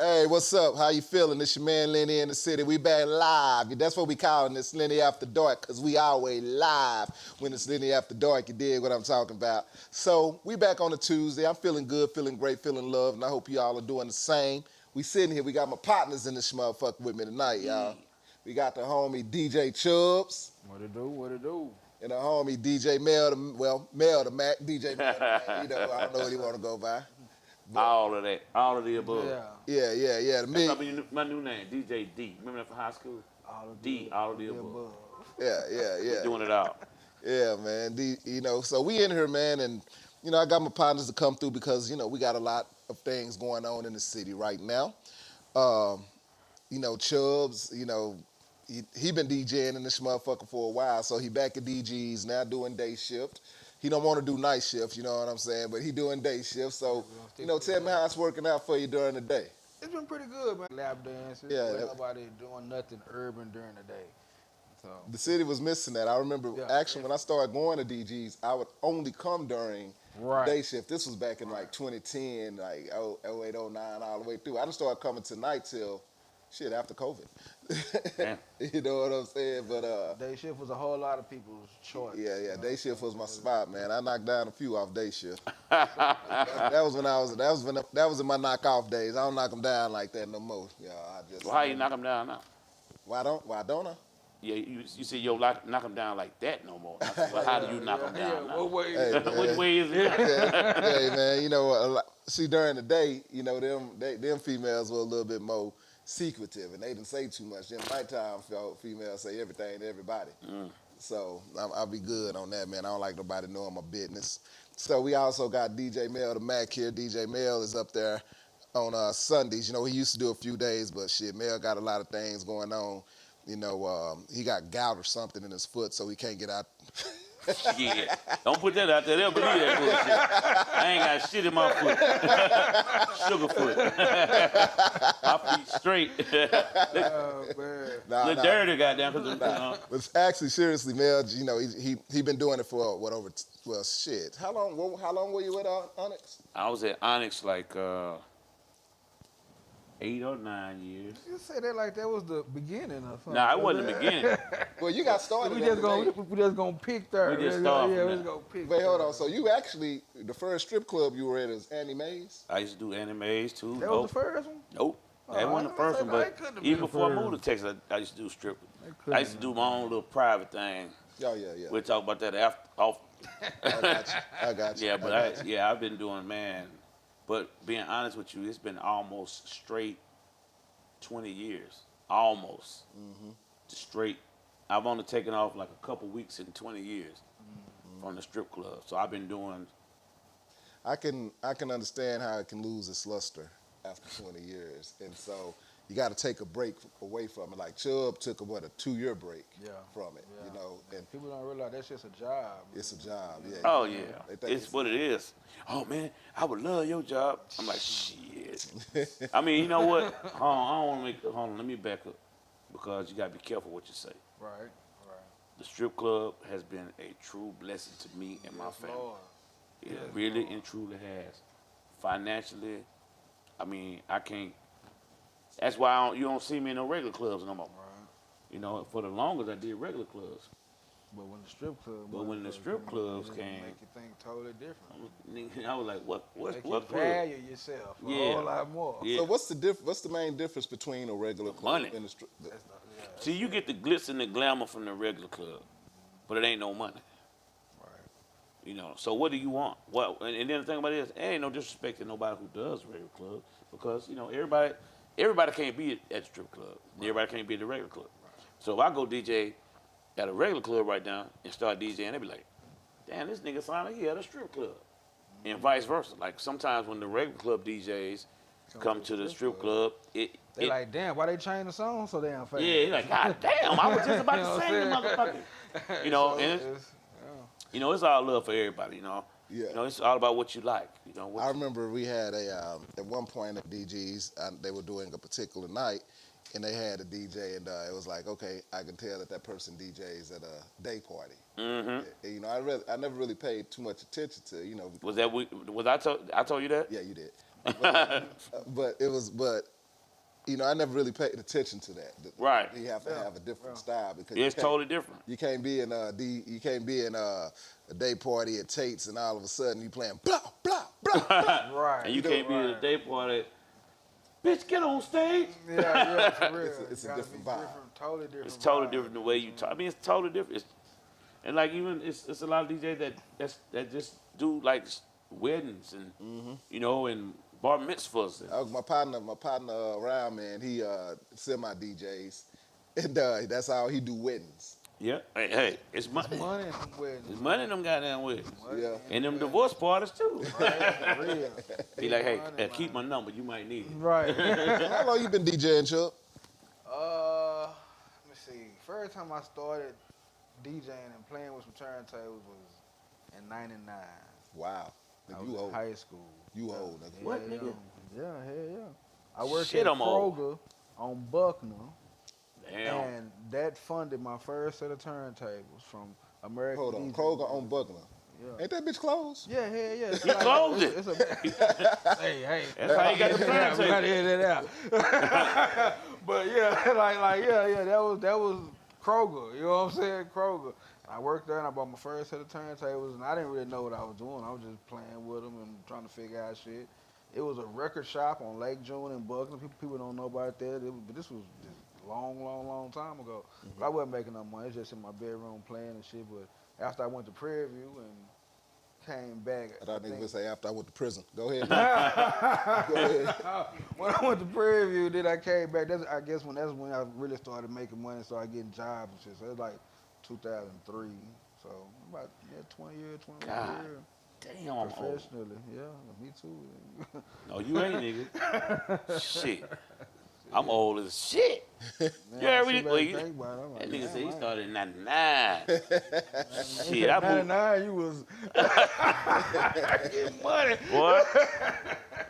Hey, what's up? How you feeling? It's your man Lenny in the city. We back live. That's what we calling this Lenny After Dark, because we always live when it's Lenny After Dark. You dig what I'm talking about? So we back on a Tuesday. I'm feeling good, feeling great, feeling loved, and I hope you all are doing the same. We sitting here. We got my partners in this motherfucker with me tonight, y'all. We got the homie DJ Chubbs. What it do? What it do? And the homie DJ Mel, Mel the Mac, DJ Mel the Mac. You know, I don't know what he want to go by. All of that, all of the above. Yeah. Yeah. That's my new name, DJ D. Remember that from high school? All of all of the above. Yeah. We're doing it all. Yeah, man. So we in here, man, and I got my partners to come through because we got a lot of things going on in the city right now. Chubbs, he been DJing in this motherfucker for a while, so he back at DG's now doing day shift. He don't want to do night shift, you know what I'm saying, but he doing day shift. So, tell me how it's working out for you during the day. It's been pretty good, man. Lap dances. Yeah. Nobody doing nothing urban during the day. So the city was missing that. I remember when I started going to DG's, I would only come during day shift. This was back in like 2010, like 08, 09, all the way through. I didn't start coming tonight till after COVID. You know what I'm saying? But day shift was a whole lot of people's choice. Yeah. Day shift was my spot, man. I knocked down a few off day shift. that was in my knockoff days. I don't knock them down like that no more. Well, how you knock them down now? Why don't I? Yeah, you see, knock them down like that no more. But how do you knock them down now? What way? Hey, Which way is it? Hey, man, see, during the day, them females were a little bit more secretive, and they didn't say too much. Then nighttime, females say everything to everybody. So I'll be good on that, man. I don't like nobody knowing my business. So we also got DJ Mel the Mac here. DJ Mel is up there on Sundays. He used to do a few days, but Mel got a lot of things going on. He got gout or something in his foot, so he can't get out. Yeah, don't put that out there. They'll believe that bullshit. I ain't got shit in my foot. Sugar foot. My feet straight. Look dirty, goddamn. But actually, seriously, Mel, he been doing it for shit. How long were you with Onyx? I was at Onyx like 8 or 9 years. You say that like that was the beginning or something. Nah, it wasn't the beginning. Well, you got started. We just gonna pick there. We just started. Yeah, we just gonna pick. Wait, hold on. So you actually, the first strip club you were at is Annie Mae's? I used to do animes too. That was the first one? Nope. That wasn't the first one, but even before I moved to Texas, I used to do stripping. I used to do my own little private thing. Oh, yeah. We'll talk about that off. I got you. Yeah, but I've been doing, man. But being honest with you, it's been almost straight 20 years. Almost. Straight. I've only taken off like a couple weeks in 20 years from the strip club. So I've been doing. I can understand how it can lose its luster after 20 years. And so you got to take a break away from it. Like Chubb took a 2-year break from it, And people don't realize that's just a job. It's a job, yeah. Oh, yeah. It's what it is. Oh, man, I would love your job. I'm like, shit. I mean, you know what? Hold on, let me back up. Because you got to be careful what you say. Right. The strip club has been a true blessing to me and my family. Lord. It really and truly has. Financially, I mean, I can't. That's why you don't see me in no regular clubs no more. Right. For the longest I did regular clubs. But when the strip clubs came, make you think totally different. I was like, what you club? Value yourself a whole lot more. Yeah. So what's the main difference between a regular club and a strip? See, you get the glitz and the glamour from the regular club, but it ain't no money. Right. So what do you want? And then the thing about it is, ain't no disrespect to nobody who does regular club, because everybody can't be at the strip club. Everybody can't be at the regular club. Right. So if I go DJ at a regular club right now and start DJing, they be like, damn, this nigga sound like he at a strip club. And vice versa. Like sometimes when the regular club DJs come to the strip club, they like, damn, why they change the song so damn fast? Yeah, like, God damn, I was just about to sing the motherfucker. It's all love for everybody, Yeah. It's all about what you like. I remember we had at one point at DG's, they were doing a particular night, and they had a DJ, and it was like, okay, I can tell that person DJs at a day party. Mm-hmm. I never really paid too much attention to, Was I told you that? Yeah, you did. But I never really paid attention to that. Right. You have to have a different style because It's totally different. You can't be in a day party at Tate's and all of a sudden you playing blah blah blah. Right. And you can't be at a day party. Bitch, get on stage. Yeah, for real. It's a Gotta different be vibe. Totally different. It's totally vibe. different the way you talk. I mean, it's totally different. And like even it's a lot of DJs that just do like weddings and and bar mitzvahs. And, My partner around, man, he semi DJs, and that's how he do weddings. yeah. Hey, it's money. It's money in some weddings. It's money in them goddamn weddings. Yeah. And them divorce parties too. Right, for real. Be like, hey, Money, keep my number. You might need it. Right. How long you been DJing, Chuck? Let me see. First time I started DJing and playing with some turntables was in '99. Wow. I Nigga, was you in old. high school. You old, nigga. What, nigga? Yeah, hell yeah. I worked Shit, at I'm old. Kroger on Buckner, Damn. and that funded my first set of turntables from American Hold on. DJ. Kroger on Buckner. Yeah. Ain't that bitch closed? Yeah, hell yeah. He closed it. It's hey. That's how you got the We turntable. gotta edit it out. But yeah, yeah. That was Kroger. You know what I'm saying? Kroger. I worked there and I bought my first set of turntables and I didn't really know what I was doing. I was just playing with them and trying to figure out shit. It was a record shop on Lake June in Buckner. People don't know about that. But this was just long time ago. But I wasn't making no money. It was just in my bedroom playing and shit. But after I went to Prairie View and came back. I thought niggas would say after I went to prison. Go ahead. When I went to Prairie View, then I came back. I guess that's when I really started making money, started getting jobs and shit. So it was like 2003. So about 20 years, 21 God. years. Damn, I'm old. Professionally, yeah, me too. No, you ain't, nigga. Shit. I'm old as shit. Man, You heard I me? sit back Well, and you- think about it, I'm like, That nigga said he damn, started in 99. Shit, I moved. 99, you was getting money. What?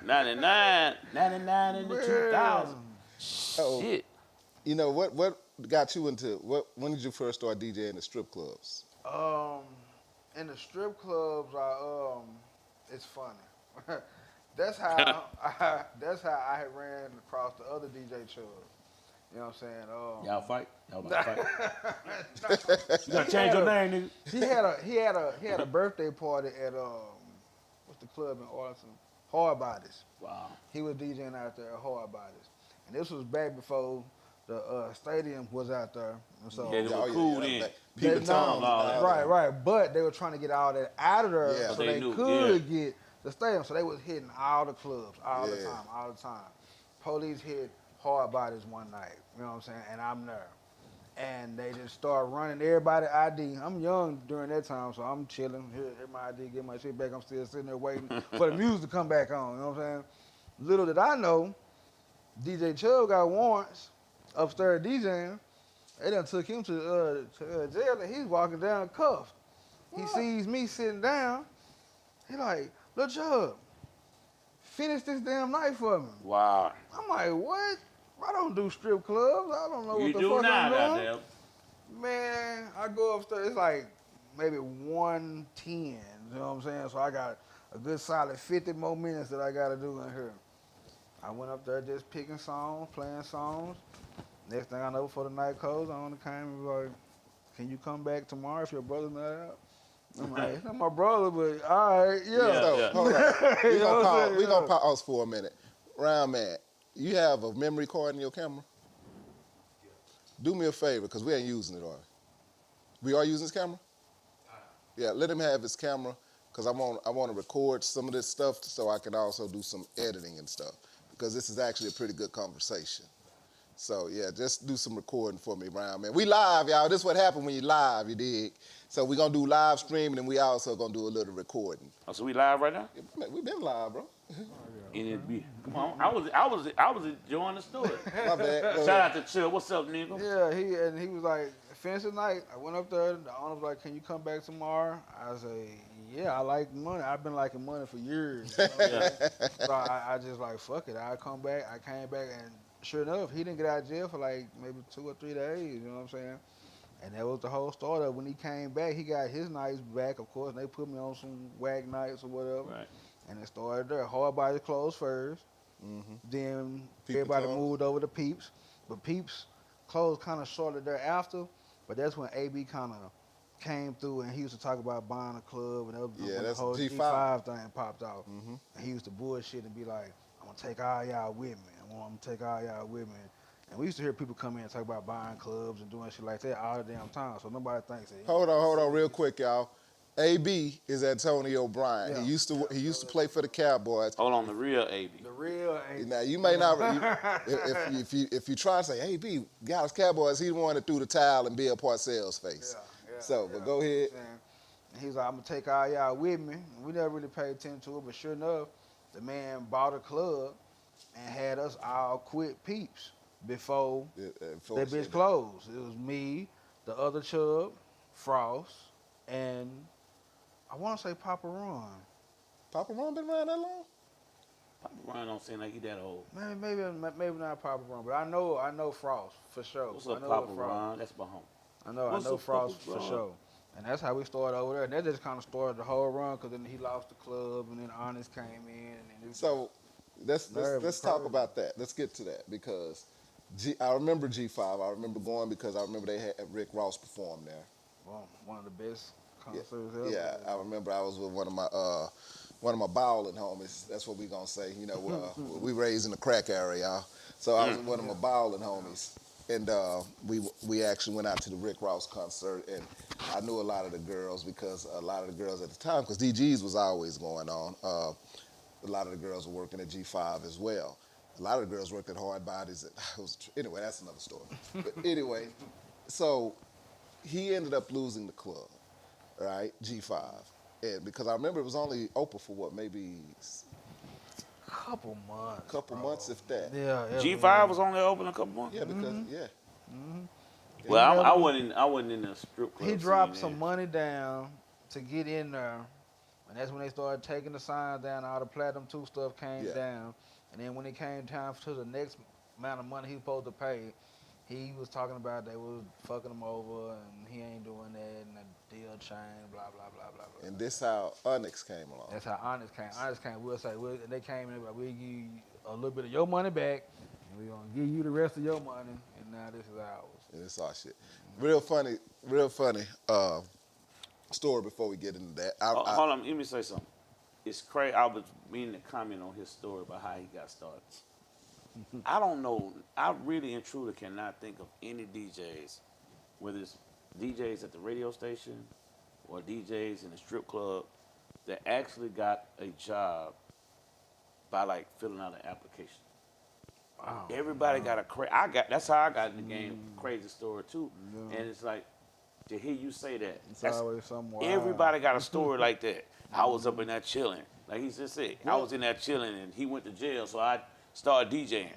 99 in the Man. 2000. Oh. Shit. You know, what got you into, when did you first start DJing at strip clubs? In the strip clubs, it's funny. That's how I had ran across the other DJ chubs. You know what I'm saying? Y'all fight? Y'all about to fight? You gotta change your name, nigga. He had a birthday party at what's the club in Arlington? Hard Bodies. Wow. He was DJing out there at Hard Bodies, and this was back before the stadium was out there. And so Yeah, they Oh, were yeah, cool yeah, then. People They- Tom. no, all that. right. But they were trying to get all that out of there Yeah. so They they knew, could get the stadium. So they was hitting all the clubs all the Yeah. time. Police hit Hard Bodies one night. You know what I'm saying? And I'm there. And they just start running everybody ID. I'm young during that time, so I'm chilling. Here my ID, get my shit back. I'm still sitting there waiting for the music to come back on. You know what I'm saying? Little did I know, DJ Chubb got warrants upstairs DJing. They done took him to jail and he's walking down cuffed. He sees me sitting down. He like, Lil Chubb, finish this damn night for me. Wow. I'm like, what? I don't do strip clubs. I don't know You what the do fuck now, I'm doing. goddamn. Man, I go upstairs. It's like maybe 1:10. You know what I'm saying? So I got a good solid 50 more minutes that I got to do in here. I went up there just picking songs, playing songs. Next thing I know, before the night closed, I only came and was like, can you come back tomorrow if your brother's not out? I'm like, it's not my brother, but all right, yeah. Yeah. So, hold on. You know what I'm saying? We gonna pause for a minute. Round man, you have a memory card in your camera? Do me a favor, because we ain't using it, are we? We are using his camera? Yeah, let him have his camera, because I want to record some of this stuff so I can also do some editing and stuff, because this is actually a pretty good conversation. So, yeah, just do some recording for me, Round Man. We live, y'all. This is what happened when you live, you dig? So we're going to do live streaming, and we also going to do a little recording. Oh, so we live right now? Yeah, we been live, bro. Come on. I was enjoying the story. My bad. Go Shout ahead. out to Chill. What's up, nigga? Yeah, he was like, finish the night. I went up there. The owner was like, can you come back tomorrow? I say, yeah, I like money. I've been liking money for years. You know what I'm saying? So I just like, fuck it. I come back. I came back, and sure enough, he didn't get out of jail for like maybe 2 or 3 days. You know what I'm saying? And that was the whole story. When he came back, he got his nights back, of course. And they put me on some whack nights or whatever. Right. And it started there. Hard Body closed first. Then People everybody closed. moved over to Peeps, but Peeps closed kind of shortly thereafter. But that's when AB kind of came through, and he used to talk about buying a club, and that was Yeah, when the that's whole G5. G5 thing popped off. And he used to bullshit and be like, "I'm gonna take all y'all with me. I'm gonna take all y'all with me." And we used to hear people come in and talk about buying clubs and doing shit like that all the damn time. So nobody thinks that. Hold on, real quick, y'all. AB is Antonio Bryan. Yeah. He used to play for the Cowboys. Hold on, the real AB. The real ain't. Now you may not if you try to say AB Dallas Cowboys, he the one that threw the towel in Bill Parcells' face. So, but go ahead. And he was like, "I'm gonna take all y'all with me." And we never really paid attention to it, but sure enough, the man bought a club and had us all quit Peeps before that bitch closed. It was me, the other Chubb, Frost, and I want to say Papa Ron. Papa Ron been around that long? Papa Ron don't seem like he that old. Maybe not Papa Ron, but I know Frost for sure. What's I up, know Papa Frost. Ron? That's my home. I know What's up, Frost Papa for Ron? sure. And that's how we started over there. And that just kind of started the whole run, because then he lost the club, and then Honest came in, and then it was So let's Nervous, talk crazy. about that. Let's get to that because I remember G5. I remember going because I remember they had Rick Ross perform there. one of the best concerts ever. Yeah, I remember I was with one of my bowling homies. That's what we gonna say. You know, we raised in the crack area, y'all. So I was with one of my bowling homies, and we actually went out to the Rick Ross concert, and I knew a lot of the girls because a lot of the girls at the time, because DGs was always going on. A lot of the girls were working at G5 as well. A lot of the girls worked at Hard Bodies. Anyway, that's another story. But anyway, so he ended up losing the club, right? G5. And because I remember it was only open for what, maybe Couple months. couple months, if that. Yeah. G5 was only open a couple months. Yeah, because Well, never- I wasn't in the strip club. He dropped scene some then. money down to get in there, and that's when they started taking the signs down. All the Platinum 2 stuff came Yeah. down, and then when it came time to the next amount of money he was supposed to pay, he was talking about they was fucking him over, and he ain't doing that, and the deal changed, blah blah blah blah blah. And this how Onyx came along. That's how Honest came. Honest came. We'll say they came in. We'll give you a little bit of your money back, and we're gonna give you the rest of your money, and now this is ours. And it's our shit. Real funny story before we get into that. Hold on, let me say something. It's crazy. I was meaning to comment on his story about how he got started. I don't know. I really and truly cannot think of any DJs, whether it's DJs at the radio station or DJs in the strip club, that actually got a job by like filling out an application. Wow. Everybody got a that's how I got in the game. Crazy story too. And it's like to hear you say that. It's always somewhere. Everybody got a story like that. I was up in there chilling, like he just said. I was in there chilling, and he went to jail, so I started DJing.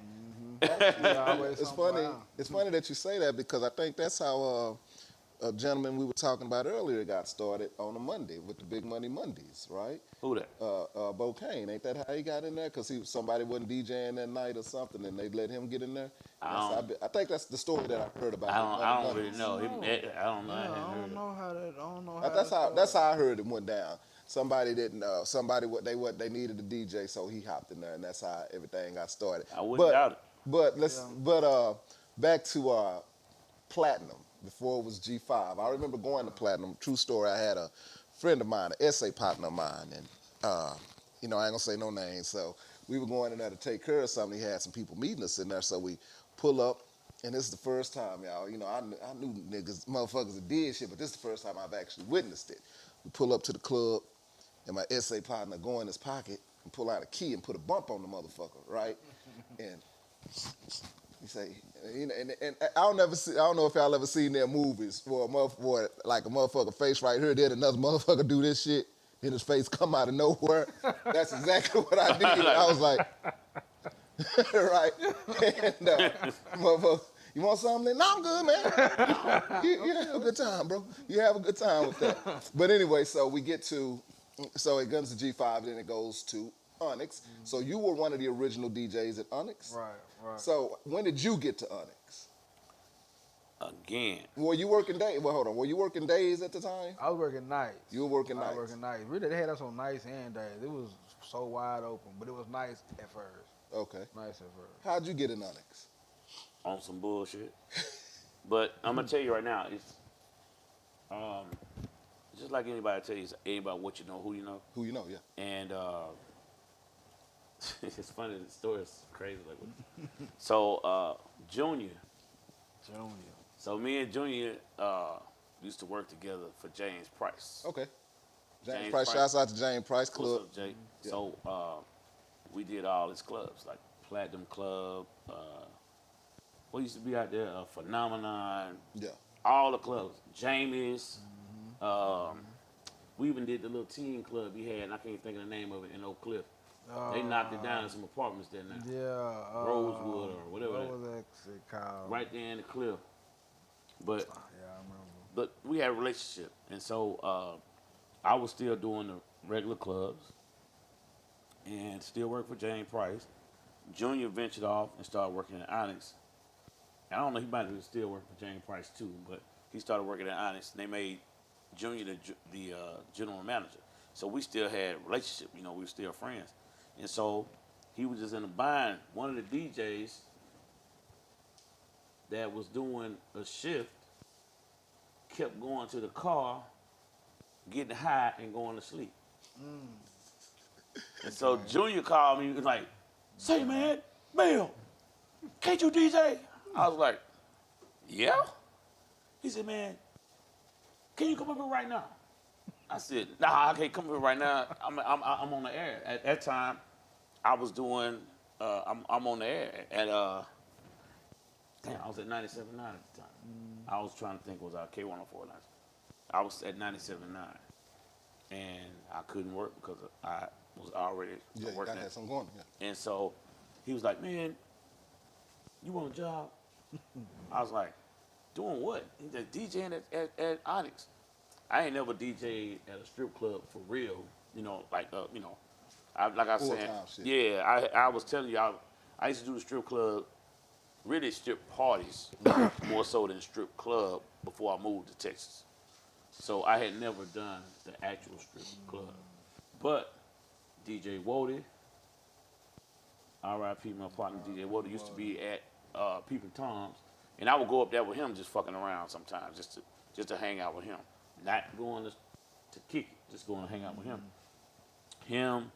It's funny. It's funny that you say that because I think that's how a gentleman we were talking about earlier got started on a Monday with the Big Money Mondays, right? Who that? Bo Kane. Ain't that how he got in there? Because somebody wasn't DJing that night or something, and they let him get in there. I think that's the story that I heard about. I don't really know. I don't know. I I hadn't don't heard know how that. I don't know how. That's how I heard it went down. Somebody didn't. They needed a DJ, so he hopped in there, and that's how everything got started. I wouldn't doubt it. But back to Platinum before it was G5. I remember going to Platinum. True story. I had a friend of mine, an essay partner of mine, and I ain't gonna say no names. So we were going in there to take care of something. He had some people meeting us in there, so we pull up. And this is the first time, y'all. I knew motherfuckers that did shit, but this is the first time I've actually witnessed it. We pull up to the club, and my essay partner go in his pocket and pull out a key and put a bump on the motherfucker, right? And he say, and I don't know if y'all ever seen their movies where like a motherfucker face right here, then another motherfucker do this shit, then his face come out of nowhere. That's exactly what I did. I was like, right? And motherfucker, you want something? No, I'm good, man. You have a good time, bro. You have a good time with that. But anyway, so it goes to G5, then it goes to Onyx. So you were one of the original DJs at Onyx? Right. So when did you get to Onyx? Again. Were you working days? Well, hold on. Were you working days at the time? I was working nights. You were working nights? Really, they had us on nights and days. It was so wide open, but it was nice at first. Okay. Nice at first. How'd you get in Onyx? On some bullshit. But I'm gonna tell you right now, it's just like anybody tell you, it's about what you know, who you know. Who you know? Yeah. And it's funny. The story is crazy. So Junior. Junior. So me and Junior used to work together for James Price. Okay. James James Price. Price. Shouts out to James Price What's Club. up, Jay? Yeah. So we did all his clubs, like Platinum Club. What used to be out there? Phenomenon. Yeah. All the clubs. Jamie's. We even did the little teen club he had, and I can't think of the name of it, in Oak Cliff. They knocked it down in some apartments there now. Yeah. Rosewood or whatever. What was that called? Right there in the cliff. But Yeah, I remember. but we had a relationship, and so I was still doing the regular clubs, and still work for James Price. Junior ventured off and started working at Onyx. I don't know, he might have still working for James Price too, but he started working at Onyx, and they made Junior the general manager. So we still had a relationship, we were still friends. And so he was just in a bind. One of the DJs that was doing a shift kept going to the car, getting high and going to sleep. And so Junior called me, he was like, "Say, man, Bill, can't you DJ?" I was like, "Yeah." He said, "Man, can you come up here right now?" I said, "Nah, I can't come up here right now. I'm on the air." At that time, I was doing, I'm on the air. And damn, I was at 97.9 at the time. I was trying to think, was I K104? I was at 97.9. And I couldn't work because I was already Yeah. You working. gotta have something going. Yeah. And so he was like, "Man, you want a job?" I was like, "Doing what?" He said, "DJing at Onyx." I ain't never DJed at a strip club for real, like I said, Full-time shit. yeah. I was telling you, I used to do the strip club, really strip parties, more so than strip club before I moved to Texas. So I had never done the actual strip club, but DJ Wody, R.I.P. my partner DJ Wody, used to be at Peeping Toms, and I would go up there with him just fucking around sometimes, just to hang out with him. Not going to kick it, just going to hang out with him. Him,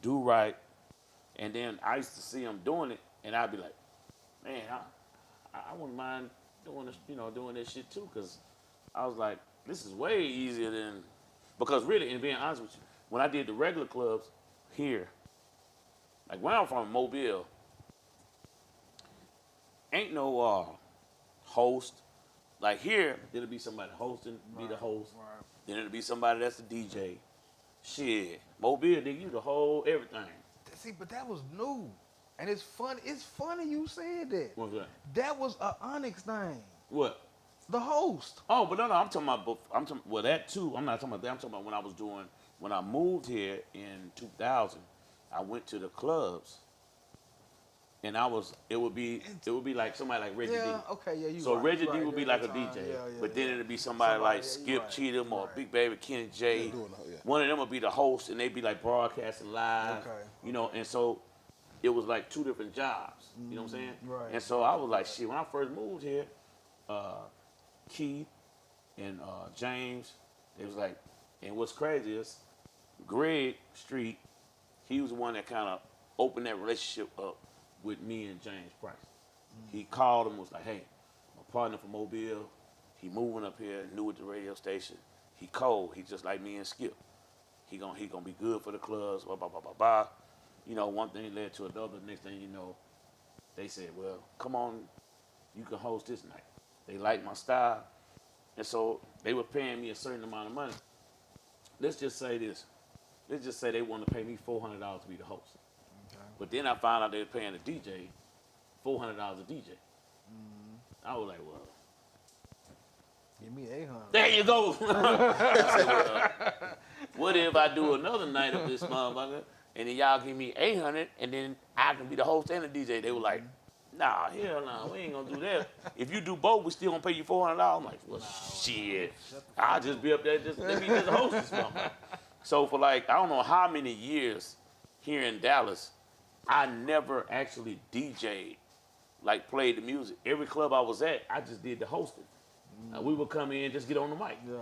Do Right, and then I used to see him doing it, and I'd be like, "Man, I wouldn't mind doing this, doing this shit too," because I was like, this is way easier than, because really, and being honest with you, when I did the regular clubs here, like where I'm from, Mobile, ain't no host. Like here, it'll be somebody hosting, be the host. Right. Then it'll be somebody that's the DJ. Shit, Mobile, nigga, you the whole everything. See, but that was new. And it's funny. It's funny you said that. What's that? That was a Onyx thing. What? The host. Oh, but no, I'm talking about. Well, that too. I'm not talking about that. I'm talking about when I moved here in 2000. I went to the clubs, and it would be like somebody like Reggie D. Okay, yeah, you So right, Reggie you D right. would be There like a was time. DJ, Yeah, but then yeah. it'd be somebody like Yeah, you Skip right. Cheatham or Right. Big Baby Kenny J. Yeah, doing the- yeah. One of them would be the host, and they'd be like broadcasting live. Okay. And so it was like two different jobs. You know what I'm saying? Right. And so I was like, shit. When I first moved here, Keith and James, it was like, and what's crazy is Greg Street, he was the one that kind of opened that relationship up with me and James Price. He called him, was like, "Hey, my partner from Mobile, he moving up here, new at the radio station. He cold, he just like me and Skip. He gonna be good for the clubs, blah, blah, blah, blah, blah." One thing led to another. Next thing you know, they said, "Well, come on, you can host this night." They liked my style. And so they were paying me a certain amount of money. Let's just say this. Let's just say they wanted to pay me $400 to be the host. Okay. But then I found out they were paying the DJ $400 a DJ. I was like, well, Give me 800. there you go. I said, well, what if I do another night of this motherfucker, and then y'all give me 800, and then I can be the host and the DJ? They were like, "Nah, hell no, we ain't gonna do that. If you do both, we still gonna pay you $400. I'm like, well, shit. I'll just be up there, let me just host this motherfucker. So for like, I don't know how many years here in Dallas, I never actually DJ'd, like played the music. Every club I was at, I just did the hosting. We would come in, just get on the mic. Yeah.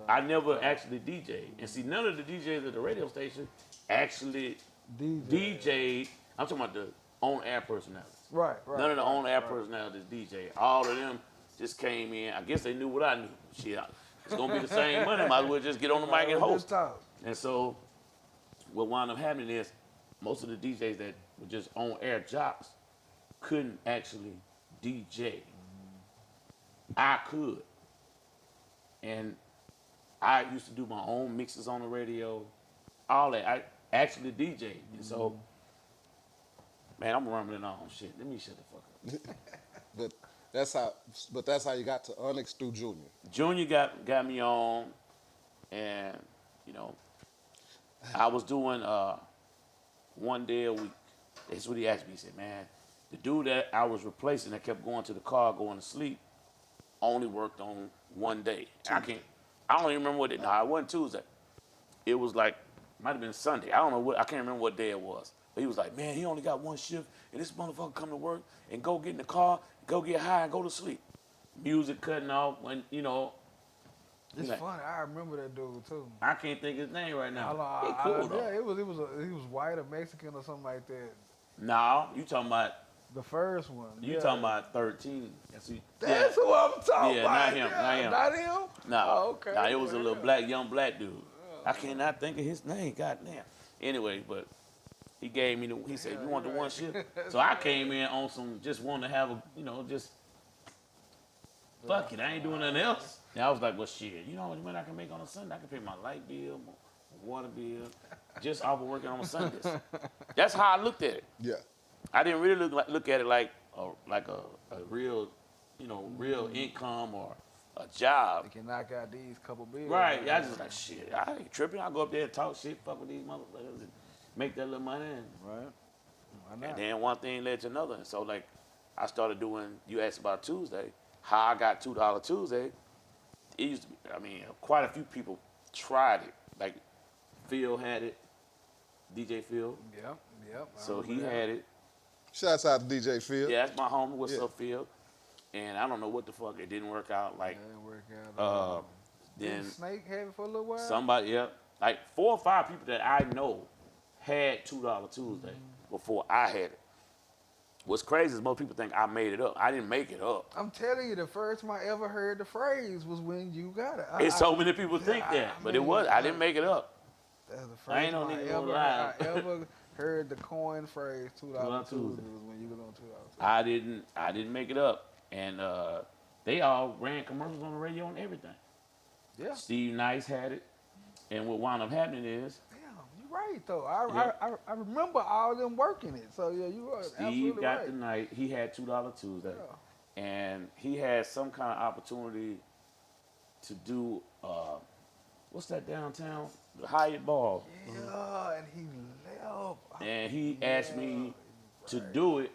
I never actually DJ'd. And see, none of the DJs at the radio station actually DJ'd. I'm talking about the on-air personalities. Right. None of the on-air personalities DJ. All of them just came in. I guess they knew what I knew. Shit, it's gonna be the same money. Might as well just get on the mic and host. And so, what wound up happening is, most of the DJs that were just on-air jocks couldn't actually DJ. I could, and I used to do my own mixes on the radio, all that. I actually DJ'd, and so. Man, I'm rambling on shit. Let me shut the fuck up. But that's how you got to Onyx through Junior. Junior got me on, and you know, I was doing 1 day a week. That's what he asked me. He said, "Man, the dude that I was replacing that kept going to the car, going to sleep, only worked on 1 day. I don't even remember what it. No, it wasn't Tuesday. It was like might have been Sunday. I don't know what. I can't remember what day it was." But he was like, "Man, he only got 1 shift, and this motherfucker come to work and go get in the car, go get high, and go to sleep. Music cutting off when, you know." It's like, funny. I remember that dude too. I can't think his name right now. He cool cool though. Yeah, he was white or Mexican or something like that. No, you talking about the first one. You talking about 13? That's who I'm talking yeah, about. Not him. Not him. Not him. No. Oh, okay. No, it was a little young black dude. I cannot think of his name. Goddamn. Anyway, but. He gave me he said, "You want the 1 shift?" So I came in on some, just wanting to have a, just, fuck it, I ain't doing nothing else. And I was like, well, shit, you know how much money I can make on a Sunday? I can pay my light bill, my water bill, just off of working on Sundays. That's how I looked at it. Yeah. I didn't really look at it like a real, real income or a job. You can knock out these couple bills. Right, I just like, shit, I ain't tripping. I'll go up there and talk shit, fuck with these motherfuckers. Make that little money, and then one thing led to another. And so, like, I started doing. You asked about Tuesday, how I got $2 Tuesday. It used to be. I mean, quite a few people tried it. Like, Phil had it, DJ Phil. Yep. So he had it. Shouts out to DJ Phil. Yeah, that's my homie. What's up, Phil? And I don't know what the fuck. It didn't work out. Like, it didn't work out. Then Snake had it for a little while. Somebody, like 4 or 5 people that I know had $2 Tuesday before I had it. What's crazy is most people think I made it up. I didn't make it up. I'm telling you, the first time I ever heard the phrase was when you got it. And so many people think that, but it was. I didn't make it up. That's the first I ain't no time nigga I ever heard the coin phrase $2 Tuesday was when you was on $2 Tuesday. I didn't make it up, and they all ran commercials on the radio and everything. Yeah. Steve Nice had it, and what wound up happening is. Right though, I remember all them working it. So yeah, you are Steve absolutely got right. the night. He had $2 Tuesday, and he had some kind of opportunity to do what's that downtown, the Hyatt Ball. Yeah, and he left. And he asked me to do it,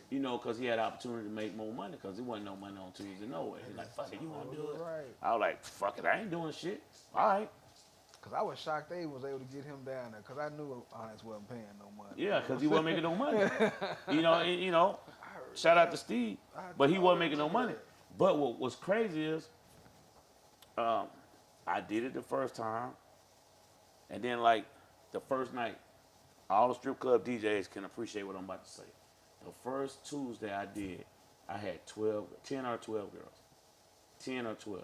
because he had opportunity to make more money because there wasn't no money on Tuesday no way. He's like, fuck it, you want to do it? Right. I was like, fuck it, I ain't doing shit. All right. Because I was shocked they was able to get him down there because I knew Onyx wasn't paying no money. Yeah, because he wasn't making no money. Shout out to Steve, but he wasn't making no money. But what was crazy is I did it the first time, and then, like, the first night, all the strip club DJs can appreciate what I'm about to say. The first Tuesday I did, I had 10 or 12 girls. 10 or 12.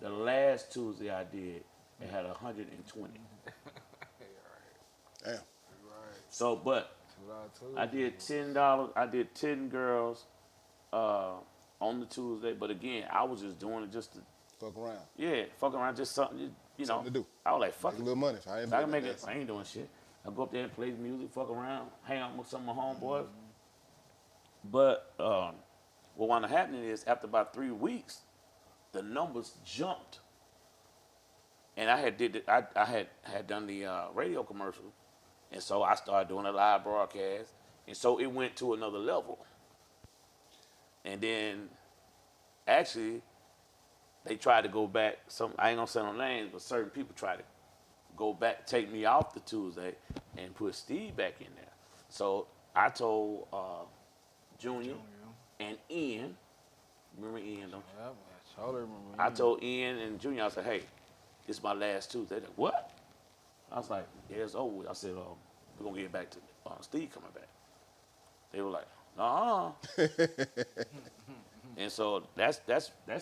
The last Tuesday I did, it had 120. Damn. So, but I did $10. I did 10 girls on the Tuesday. But again, I was just doing it just to fuck around. Yeah, fuck around, just something Something to do. I was like, fuck Make it. a little money. I ain't doing shit. I go up there and play music, fuck around, hang out with some of my homeboys. But what wound up happening is after about 3 weeks, the numbers jumped. And I had done the radio commercial, and so I started doing a live broadcast, and so it went to another level. And then, actually, they tried to go back. I ain't gonna say no names, but certain people tried to go back, take me off the Tuesday, and put Steve back in there. So I told Junior Junior. and Ian, remember Ian, don't you? Yep, I totally remember. I told Ian and Junior, I said, hey, this is my last tooth. They like, what? I was like, yeah, it's over with. I said, we're going to get back to Steve coming back. They were like, nah. And so that's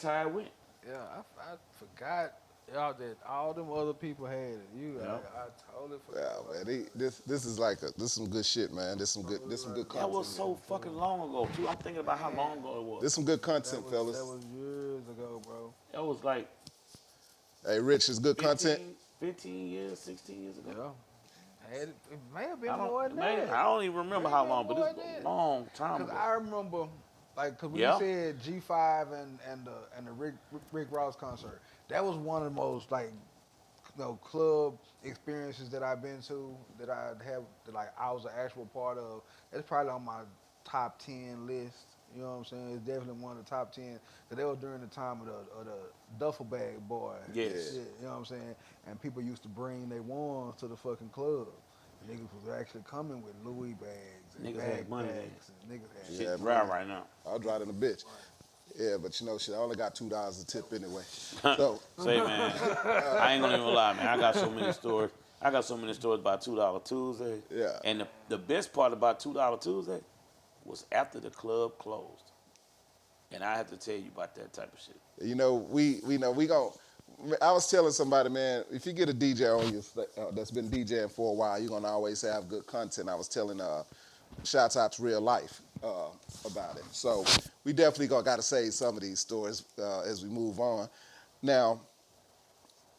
how it went. Yeah, I forgot y'all that all them other people had it. I totally forgot. Yeah, man. This is like this some good shit, man. This some good That content. was so fucking long ago, too. I'm thinking about how long ago it was. This some good content, fellas. That was years ago, bro. That was like Hey, Rich, it's good 15, content. 15 years, 16 years ago. Yeah. It may have been more than that. I don't even remember how long, but more it's than a that. long time Because ago. I remember, like, because when Yeah. you said G5 and the Rick Ross concert, that was one of the most like, club experiences that I've been to that I have that like I was an actual part of. It's probably on my top 10 list. You know what I'm saying? It's definitely one of the top 10. Cause that was during the time of the duffel bag boy. Yes. Shit, you know what I'm saying? And people used to bring their ones to the fucking club. Niggas was actually coming with Louis bags and Niggas had money bags. And niggas had Shit Yeah, dry right now. I'll drive in a bitch. Yeah, but shit, I only got $2 a tip anyway. So Say, man, I ain't gonna even lie, man. I got so many stories. I got so many stories about $2 Tuesday. Yeah. And the best part about $2 Tuesday was after the club closed. And I have to tell you about that type of shit. we gon' I was telling somebody, man, if you get a DJ on you that's been DJing for a while, you're gonna always have good content. I was telling shouts out to Real Life about it. So we definitely got to save some of these stories as we move on. Now,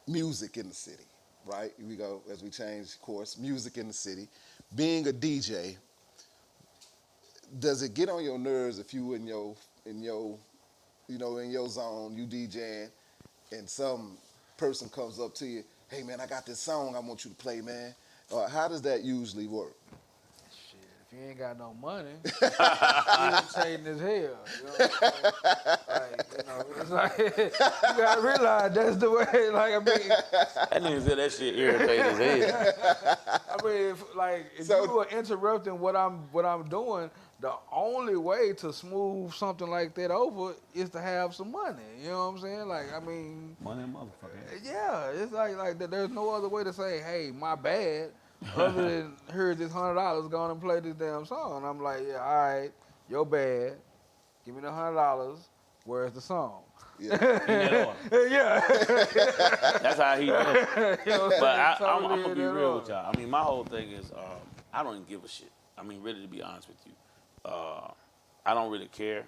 music in the city, right? We go as we change course. Music in the city. Being a DJ, does it get on your nerves if you in your zone, you DJing, and some person comes up to you, hey man, I got this song I want you to play, man. How does that usually work? shit. If you ain't got no money, you irritating as hell. You know what I'm saying? Like, it's like you gotta realize that's the way. Like, I mean, That nigga said that shit irritated as hell. if So- you are interrupting what I'm doing, the only way to smooth something like that over is to have some money. You know what I'm saying? Like, I mean, Money motherfucker. yeah, it's like there's no other way to say, hey, my bad, other than here's this $100, go on and play this damn song. And I'm like, yeah, all right, your bad. Give me the $100. Where's the song? Yeah. Yeah. That's how he does. You know what But I'm saying? I'm Totally gonna be in real that with y'all. I mean, my whole thing is I don't even give a shit. I mean, really, to be honest with you, I don't really care.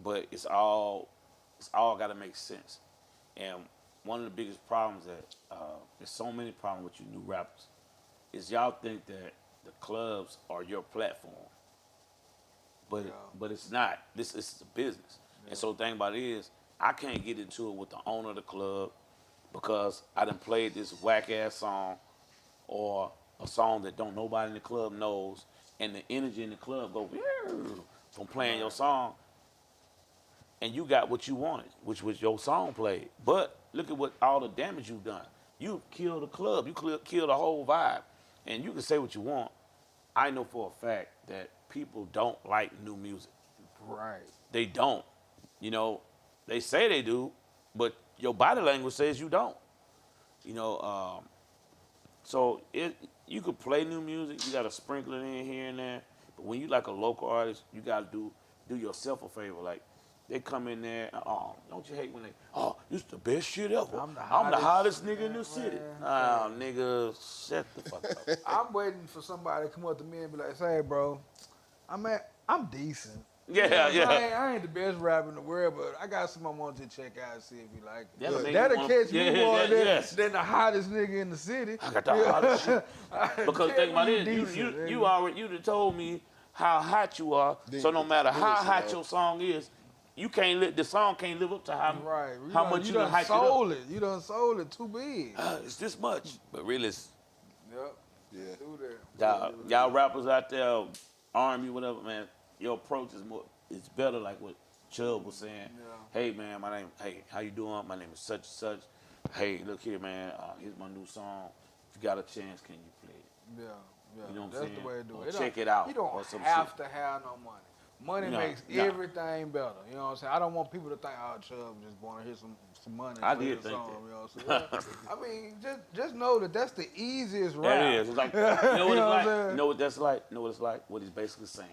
But it's all got to make sense. And one of the biggest problems that there's so many problems with you new rappers is y'all think that the clubs are your platform, but it's not. This is a business. And so the thing about it is, I can't get into it with the owner of the club because I done played this whack ass song or a song that don't nobody in the club knows, and the energy in the club go from playing your song, and you got what you wanted, which was your song played. But look at what all the damage you've done. You killed the club. You killed the whole vibe. And you can say what you want. I know for a fact that people don't like new music. Right. They don't. You know, they say they do, but your body language says you don't. You know, so you could play new music. You got to sprinkle it in here and there. But when you like a local artist, you got to do yourself a favor. Like, they come in there, don't you hate when this is the best shit ever. I'm the hottest nigga in the city. Nah, nigga, shut the fuck up. I'm waiting for somebody to come up to me and be like, "Say, bro, I'm decent. Yeah, yeah. I ain't the best rapper in the world, but I got something I want you to check out and see if you like it. That'll make That'll you catch wanna- me yeah, more yeah, yes. than the hottest nigga in the city. I got the hottest shit. Because Tell think about me it, decent, you nigga. already done told me how hot you are. Then So no matter how listen, hot man. your song is, the song can't live up to Right. how much you done hyped it up. sold it. You done sold it too big. It's this much. But really, Yep. Yeah. Do that. y'all rappers out there, R&B, whatever, man, your approach is it's better like what Chubb was saying. Yeah. Hey, man, how you doing? My name is such and such. Hey, look here, man, here's my new song. If you got a chance, can you play it? Yeah. Yeah, You know what I'm that's saying? the way to do Or it. check it out. You don't or some have shit. to have no money. Money No, makes no. everything better. You know what I'm saying? I don't want people to think, oh, Chubb just want to hear some money I for did his think song. that. You know what I'm saying? Yeah. I mean, just know that that's the easiest That route. is. It's like, you know what You it's know what I'm like? saying? You know what that's like? You know what it's like? What he's basically saying.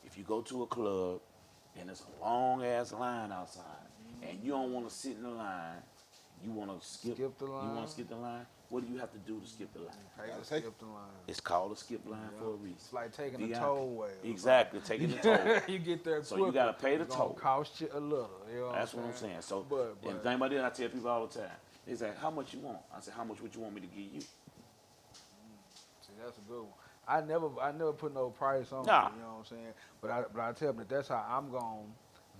If you go to a club and it's a long ass line outside and you don't want to sit in the line, you want to skip the line. You want to skip the line? What do you have to do to skip the line? Pay to Gotta skip the line. It's called a skip line for a reason. It's like taking VIP. a tollway. Exactly, taking the toll. You get there So quicker. you gotta pay the It's gonna toll. cost you a little. You know That's what I'm saying. So, But and the thing about it, I tell people all the time. They say, how much you want? I say, how much would you want me to give you? see, that's a good one. I never put no price on Nah. it, you know what I'm saying? But I tell them that that's how I'm gonna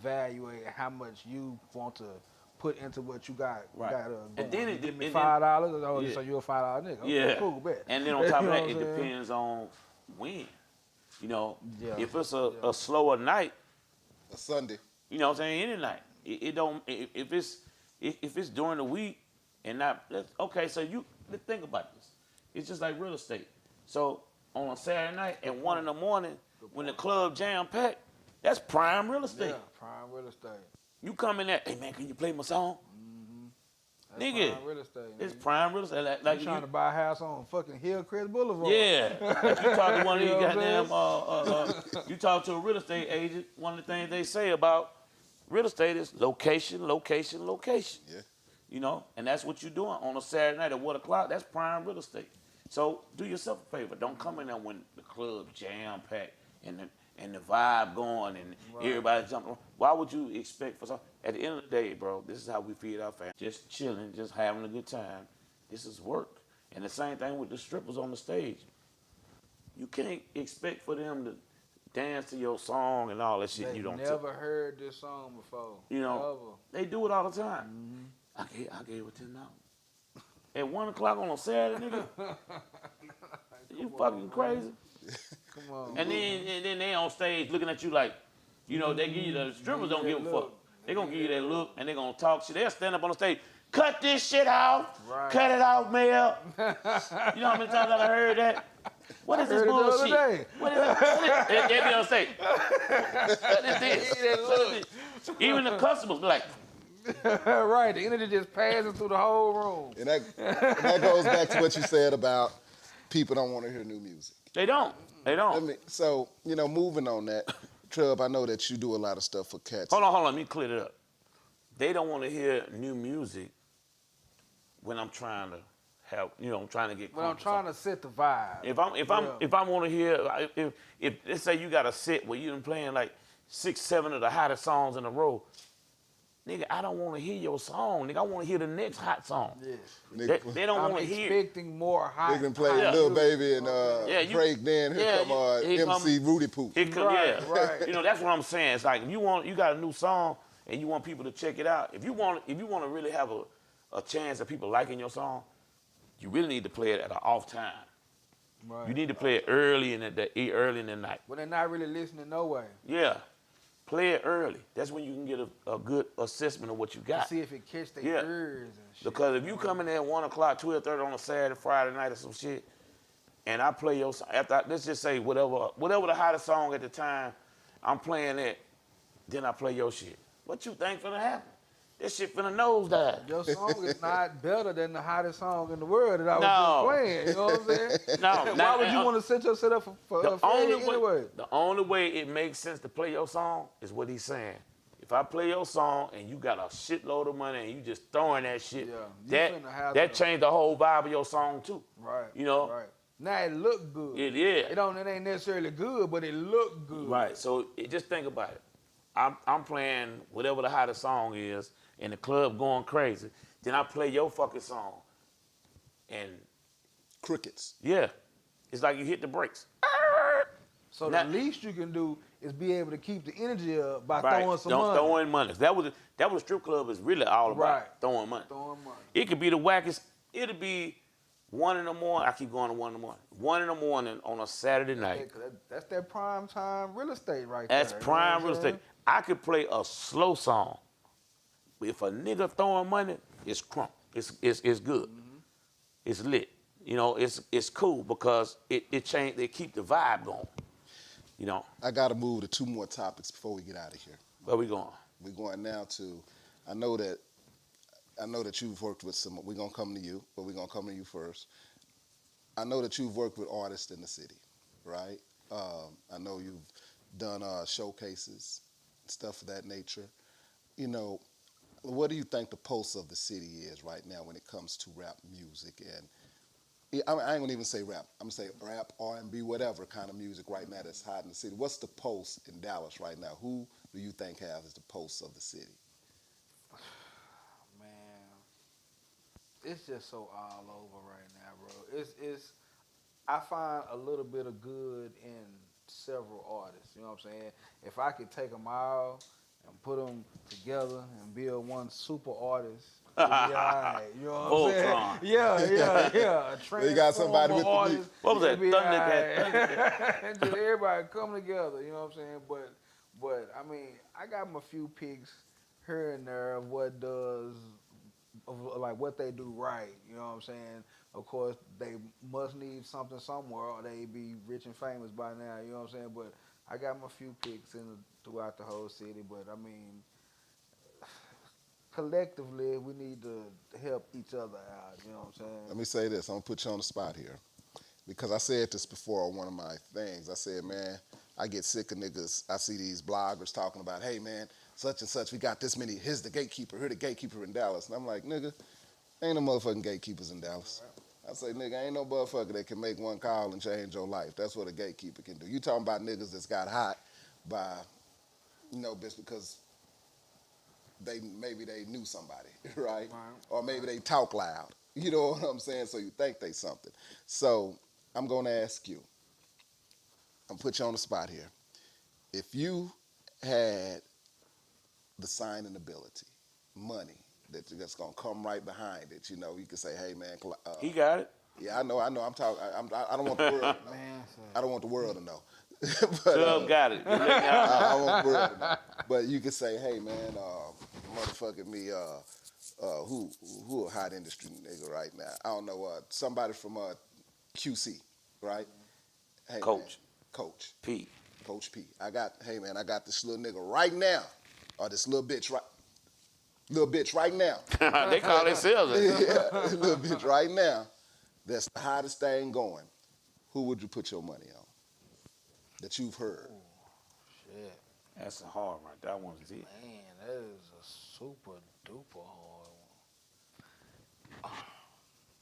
evaluate how much you want to put into what you got. Right. Got, And then you it- give me and then- $5. Oh, Yeah. so you're a $5 nigga. Okay, Yeah. cool, bet. And then on top of You know that, what it I'm saying? depends on when. You know, Yeah. if it's a slower night, A Sunday. you know what I'm saying, any night. It don't if it's during the week and not okay, so let's think about this. It's just like real estate. So on a Saturday night at 1 in the morning when the club jam packed, that's prime real estate. Yeah, prime real estate. You come in there, hey man, can you play my song? That's Nigga, prime real estate. it's nigga. prime real estate. Like You trying to buy a house on fucking Hillcrest Boulevard. yeah, like you talk to one of these You know goddamn, you talk to a real estate agent. One of the things they say about real estate is location, location, location. Yeah. You know, and that's what you're doing on a Saturday night at 1 o'clock. That's prime real estate. So do yourself a favor. Don't come in there when the club jam packed and the vibe going and everybody jumping. Why would you expect for something? At the end of the day, bro, this is how we feed our family. Just chilling, just having a good time. This is work. And the same thing with the strippers on the stage. You can't expect for them to dance to your song and all that shit. They've You don't. never heard this song before. You know, they do it all the time. Mm-hmm. I gave it $10. At 1 o'clock on a Saturday, nigga. You fucking crazy. Come on. And then they on stage looking at you like, you know, they give you the strippers don't give a fuck. They gonna give you that look and they gonna talk shit. They'll stand up on the stage, cut this shit out, Right. cut it out, Mel. You know how many times I heard that? What is this heard it the other bullshit? day. What is they be on stage. What is this? What is this? Even the customers be like, Right, the energy just passes through the whole room. And that goes back to what you said about people don't want to hear new music. they don't. They don't. So, moving on that, Trub, I know that you do a lot of stuff for cats. Hold on, let me clear it up. They don't want to hear new music when I'm trying to help, I'm trying to get But I'm trying to set the vibe. If I want to hear, if let's say you got a set where you've been playing like 6, 7 of the hottest songs in a row, nigga, I don't want to hear your song. Nigga, I want to hear the next hot song. Yeah. They don't I'm want to hear. expecting more hot. They been playing hot Lil music. Baby and Drake. Then here come here MC Rudy Poop. Here come, Right, yeah. right. That's what I'm saying. It's like if you got a new song and you want people to check it out. If you want to really have a chance of people liking your song, you really need to play it at an off time. Right. You need to play it early in the night. When they're not really listening, no way. Yeah. Play it early. That's when you can get a good assessment of what you got. See if it catch their Yeah. ears and shit. Because if you come in there at 1 o'clock, 12:30 on a Saturday, Friday night or some shit, and I play your song, let's just say whatever the hottest song at the time, I'm playing it, then I play your shit. What you think finna happen? This shit finna nosedive. Your song is not better than the hottest song in the world that I was No. just playing. You know what I'm saying? No. Why would you want to set yourself up for The failure anyway? only way it makes sense to play your song is what he's saying. If I play your song and you got a shitload of money and you just throwing that shit, Yeah, you finna have that the- changed the whole vibe of your song too. Right. You know? Right. Now it look good. It It ain't necessarily good, but it look good. Right. So just think about it. I'm playing whatever the hottest song is, and the club going crazy. Then I play your fucking song, and Crickets. yeah, it's like you hit the brakes. So Now- the least you can do is be able to keep the energy up by Right. throwing some Don't money. throw in money. That was strip club is really all about Right. throwing money. Throwing money. It could be the wackest. It'll be 1 in the morning. I keep going to 1 in the morning. 1 in the morning on a Saturday night. That's that prime time real estate right That's there. prime You know real what I'm estate. I could play a slow song. But if a nigga throwing money, it's crunk. It's good. Mm-hmm. It's lit. you know, it's cool because it changed. They keep the vibe going. You know, I got to move to 2 more topics before we get out of here. where we going? We're going now to, I know that you've worked with some, we're going to come to you, but we're going to come to you first. I know that you've worked with artists in the city, right? I know you've done showcases, stuff of that nature. You know, what do you think the pulse of the city is right now when it comes to rap music? And I ain't gonna even say rap. I'm gonna say rap, R&B, whatever kind of music right now that's hot in the city. What's the pulse in Dallas right now? Who do you think has the pulse of the city? Man, it's just so all over right now, bro. It's I find a little bit of good in several artists. You know what I'm saying? If I could take them all and put them together and build one super artist, it'd be all right. You know what I'm saying? Voltron. Yeah. A You got somebody with the transformer beat. artist. What was that? it'd be Thundercat. Just everybody come together. You know what I'm saying? But I mean, I got them a few picks here and there of what does, of like what they do right. You know what I'm saying? Of course, they must need something somewhere, or they be rich and famous by now. You know what I'm saying? But I got my few picks throughout the whole city. But I mean, collectively, we need to help each other out. You know what I'm saying? Let me say this. I'm gonna put you on the spot here because I said this before on one of my things. I said, man, I get sick of niggas. I see these bloggers talking about, hey man, such and such, we got this many. Here's the gatekeeper. Here's the gatekeeper in Dallas. And I'm like, nigga, ain't no motherfucking gatekeepers in Dallas. I say, nigga, ain't no motherfucker that can make one call and change your life. That's what a gatekeeper can do. You talking about niggas that's got hot by, you know, just because maybe they knew somebody, right? Or maybe they talk loud. You know what I'm saying? So you think they something. So I'm gonna ask you, I'm gonna put you on the spot here. If you had the signing ability, money, that's gonna come right behind it, you know, you can say, hey man, He got it. yeah, I know. I'm talking. I don't want the world to know. Man, I don't want the world to know. Chubb got it. I want the world to know. But you can say, hey man, motherfucking me, who a hot industry nigga right now? I don't know. Somebody from QC, right? Hey, Coach. Man, Coach. P. Coach P. I got this little nigga right now, or this little bitch right now. They call themselves it. Yeah, little bitch right now. That's the hottest thing going. Who would you put your money on that you've heard? shit. That's a hard one. That one's it. Man, that is a super duper hard one.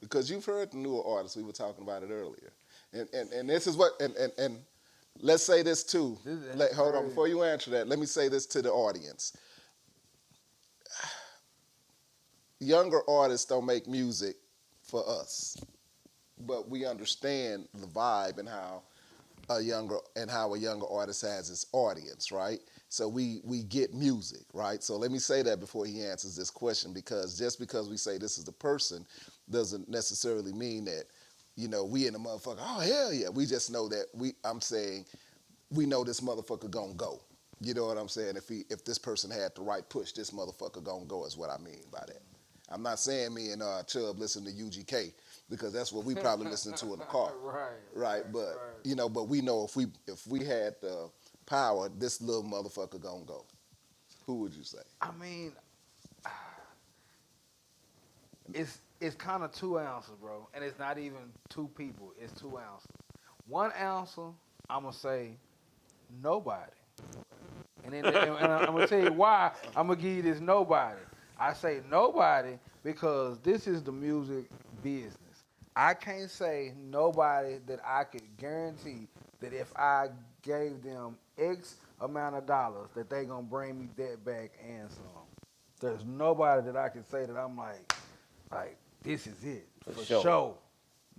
Because you've heard the newer artists. We were talking about it earlier, and this is what and let's say this too. Hold on, before you answer that, let me say this to the audience. Younger artists don't make music for us, but we understand the vibe and how a younger artist has its audience, right? So we get music, right? So let me say that before he answers this question, because just because we say this is the person doesn't necessarily mean that, you know, we in the motherfucker, oh hell yeah. We just know that I'm saying we know this motherfucker gonna go. You know what I'm saying? If this person had the right push, this motherfucker gonna go is what I mean by that. I'm not saying me and Chubb listen to UGK, because that's what we probably listen to in the car. Right. But you know, but we know if we had the power, this little motherfucker gonna go. Who would you say? I mean, it's kind of 2 ounces, bro, and it's not even 2 people. It's 2 ounces. 1 ounce, I'm gonna say nobody, and I'm gonna tell you why. I'm gonna give you this nobody. I say nobody because this is the music business. I can't say nobody that I could guarantee that if I gave them X amount of dollars that they gonna bring me that back and some. There's nobody that I can say that I'm like this is it for sure.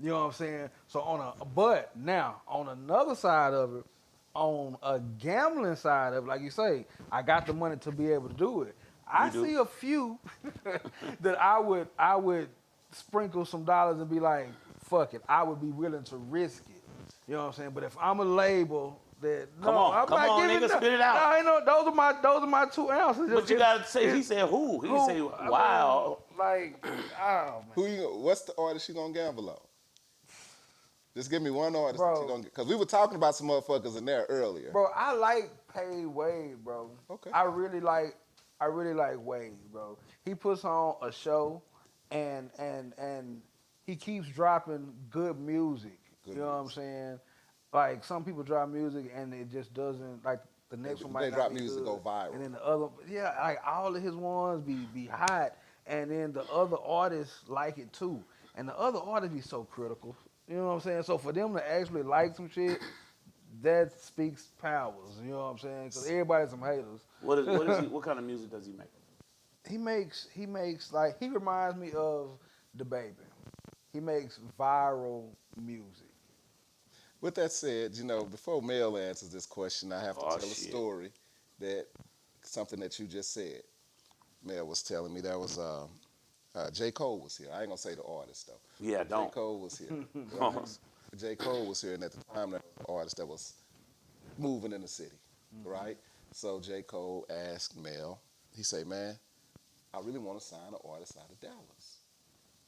You know what I'm saying? So but now on another side of it, on a gambling side of it, like you say, I got the money to be able to do it. I see a few that I would sprinkle some dollars and be like, fuck it, I would be willing to risk it. You know what I'm saying? But if I'm a label that Come on, nigga, spit it out. No, I know those are my 2 ounces. But you gotta say, he said who? He didn't say wow. I mean, like, oh man. What's the artist you gonna gamble on? Just give me one artist that Bro. you gonna get. Because we were talking about some motherfuckers in there earlier. Bro, I like Paid Wade, bro. Okay. I really like Wade, bro. He puts on a show and he keeps dropping good music. Good you know music. what I'm saying? Like some people drop music and it just doesn't like the next one might They not drop be music, good. go viral. And then the other, yeah, like all of his ones be hot, and then the other artists like it too. And the other artists be so critical. You know what I'm saying? So for them to actually like some shit, that speaks powers. You know what I'm saying? Because everybody's some haters. What kind of music does he make? He makes like he reminds me of the baby. He makes viral music. With that said, you know, before Mel answers this question, I have to tell a Shit. story that something that you just said. Mel was telling me that was J. Cole was here. I ain't gonna say the artist though. Yeah, J. don't. Cole was here. J. Cole was here, and at the time, that was the artist that was moving in the city, right? So J. Cole asked Mel. He said, "Man, I really want to sign an artist out of Dallas."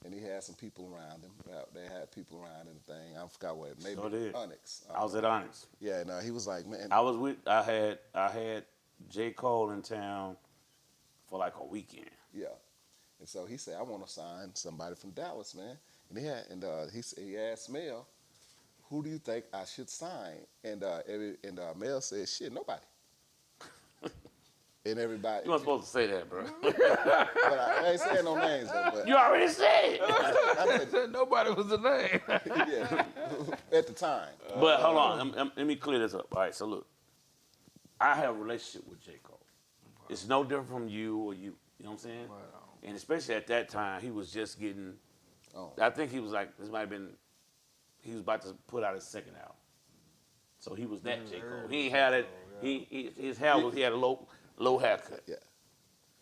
And he had some people around him. They had people around him. Thing I forgot what. Maybe Sure did. Onyx. I was at Onyx. Yeah, no, he was like, man. I had J. Cole in town for like a weekend. Yeah. And so he said, I want to sign somebody from Dallas, man. And he asked Mel, who do you think I should sign? And Mel said, shit, nobody. And everybody. You weren't supposed to say that, bro. But I ain't saying no names though. But You already said. I Said nobody was the name. yeah, at the time. But hold on, let me clear this up. All right, so look, I have a relationship with J. Cole. It's no different from you or you. You know what I'm saying? Right. And especially at that time, he was just getting. Oh. I think he was like, this might have been. He was about to put out his second album, so he was that J. Cole. He ain't had it. His hair was. He had a low haircut. Yeah.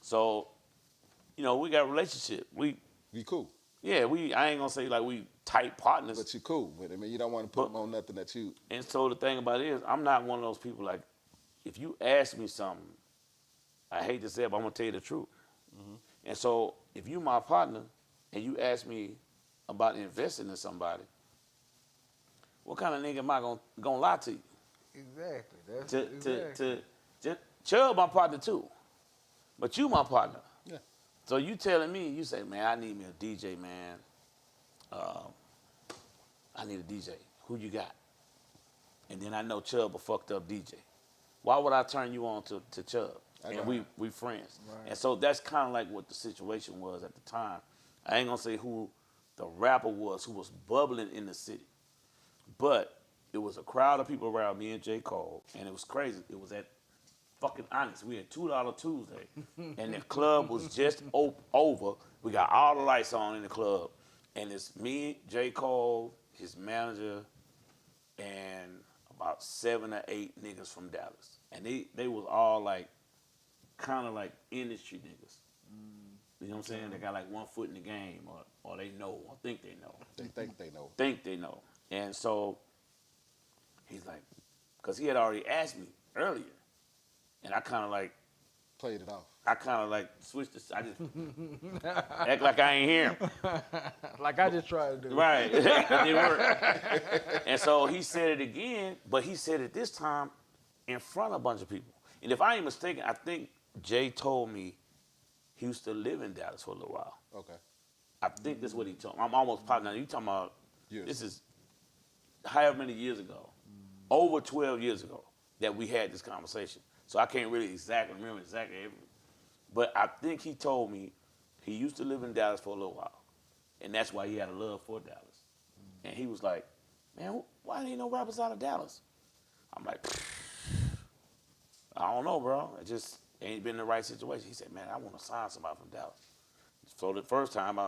So, you know, we got a relationship. You cool. Yeah, I ain't gonna say like we tight partners. But you cool with him. I mean, you don't want to put him on nothing that you. And so the thing about it is, I'm not one of those people like, if you ask me something, I hate to say it, but I'm gonna tell you the truth. Mm-hmm. And so if you my partner and you ask me about investing in somebody, what kind of nigga am I gonna lie to you? Exactly. That's To Chubb my partner too, but you my partner. Yeah. So you telling me, you say, man, I need me a DJ, man. I need a DJ. Who you got? And then I know Chubb a fucked up DJ. Why would I turn you on to Chubb? And we friends. Right. And so that's kind of like what the situation was at the time. I ain't gonna say who the rapper was who was bubbling in the city, but it was a crowd of people around me and J. Cole, and it was crazy. It was at fucking Onyx. We had $2 Tuesday, and the club was just over. We got all the lights on in the club, and it's me, J. Cole, his manager, and about 7 or 8 niggas from Dallas, and they was all like, kind of like industry niggas. You know what I'm saying? They got like one foot in the game, or they know, or think they know. They think they know. Think they know, and so he's like, because he had already asked me earlier. And I kind of like played it off. I kind of like switched this. I just act like I ain't hear him. Like I just tried to do. Right. It didn't work. And so he said it again, but he said it this time in front of a bunch of people. And if I ain't mistaken, I think Jay told me he used to live in Dallas for a little while. Okay. I think that's what he told me. I'm almost positive. Now, you talking about, Years. This is however many years ago, over 12 years ago that we had this conversation. So I can't really remember exactly everything. But I think he told me he used to live in Dallas for a little while. And that's why he had a love for Dallas. And he was like, man, why ain't no rappers out of Dallas? I'm like, I don't know, bro. It just ain't been the right situation. He said, man, I want to sign somebody from Dallas. So the first time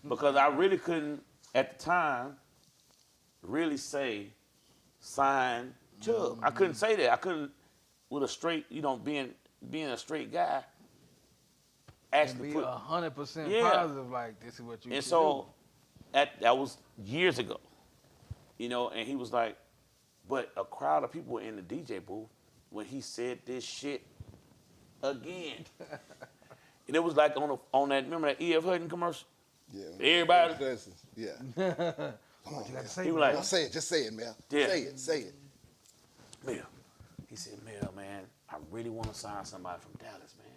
because I really couldn't, at the time, really say, sign Chubb. I couldn't say that. I couldn't, with a straight, being a straight guy, actually be put 100% positive. Like this is what you. And so that was years ago, And he was like, but a crowd of people were in the DJ booth when he said this shit again. And it was like on that, remember that E.F. Hutton commercial? Yeah. Everybody, Yeah. Come What on, you got man. to say? he was man? like, Say it. Just say it, Mel. Yeah. Say it. Say it. Mel. He said, Mel, man, I really want to sign somebody from Dallas, man.